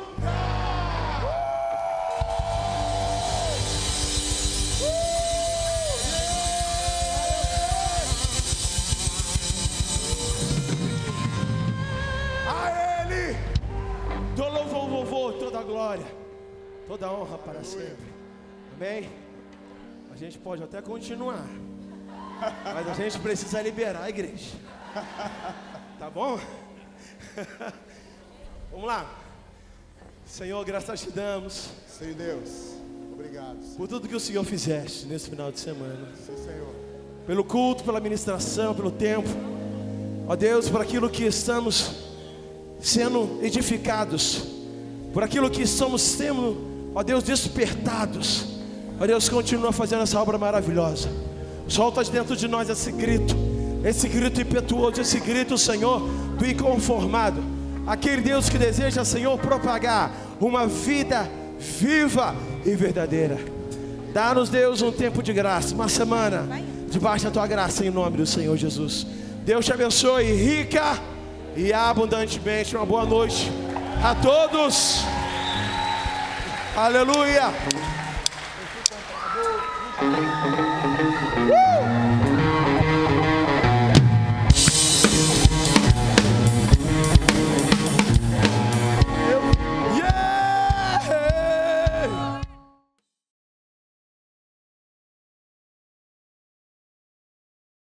A Ele todo louvor, toda glória, toda honra para sempre. Amém? A gente pode até continuar, mas a gente precisa liberar a igreja. Tá bom? Vamos lá. Senhor, graças te damos. Senhor Deus, obrigado. Por tudo que o Senhor fizeste nesse final de semana. Sim, Senhor. Pelo culto, pela ministração, pelo tempo. Ó Deus, por aquilo que estamos sendo edificados. Por aquilo que estamos sendo, ó Deus, despertados. Ó Deus, continua fazendo essa obra maravilhosa. Solta de dentro de nós esse grito impetuoso, esse grito, Senhor, do inconformado. Aquele Deus que deseja, Senhor, propagar uma vida viva e verdadeira. Dá-nos, Deus, um tempo de graça, uma semana debaixo da tua graça, em nome do Senhor Jesus. Deus te abençoe rica e abundantemente. Uma boa noite a todos. Aleluia.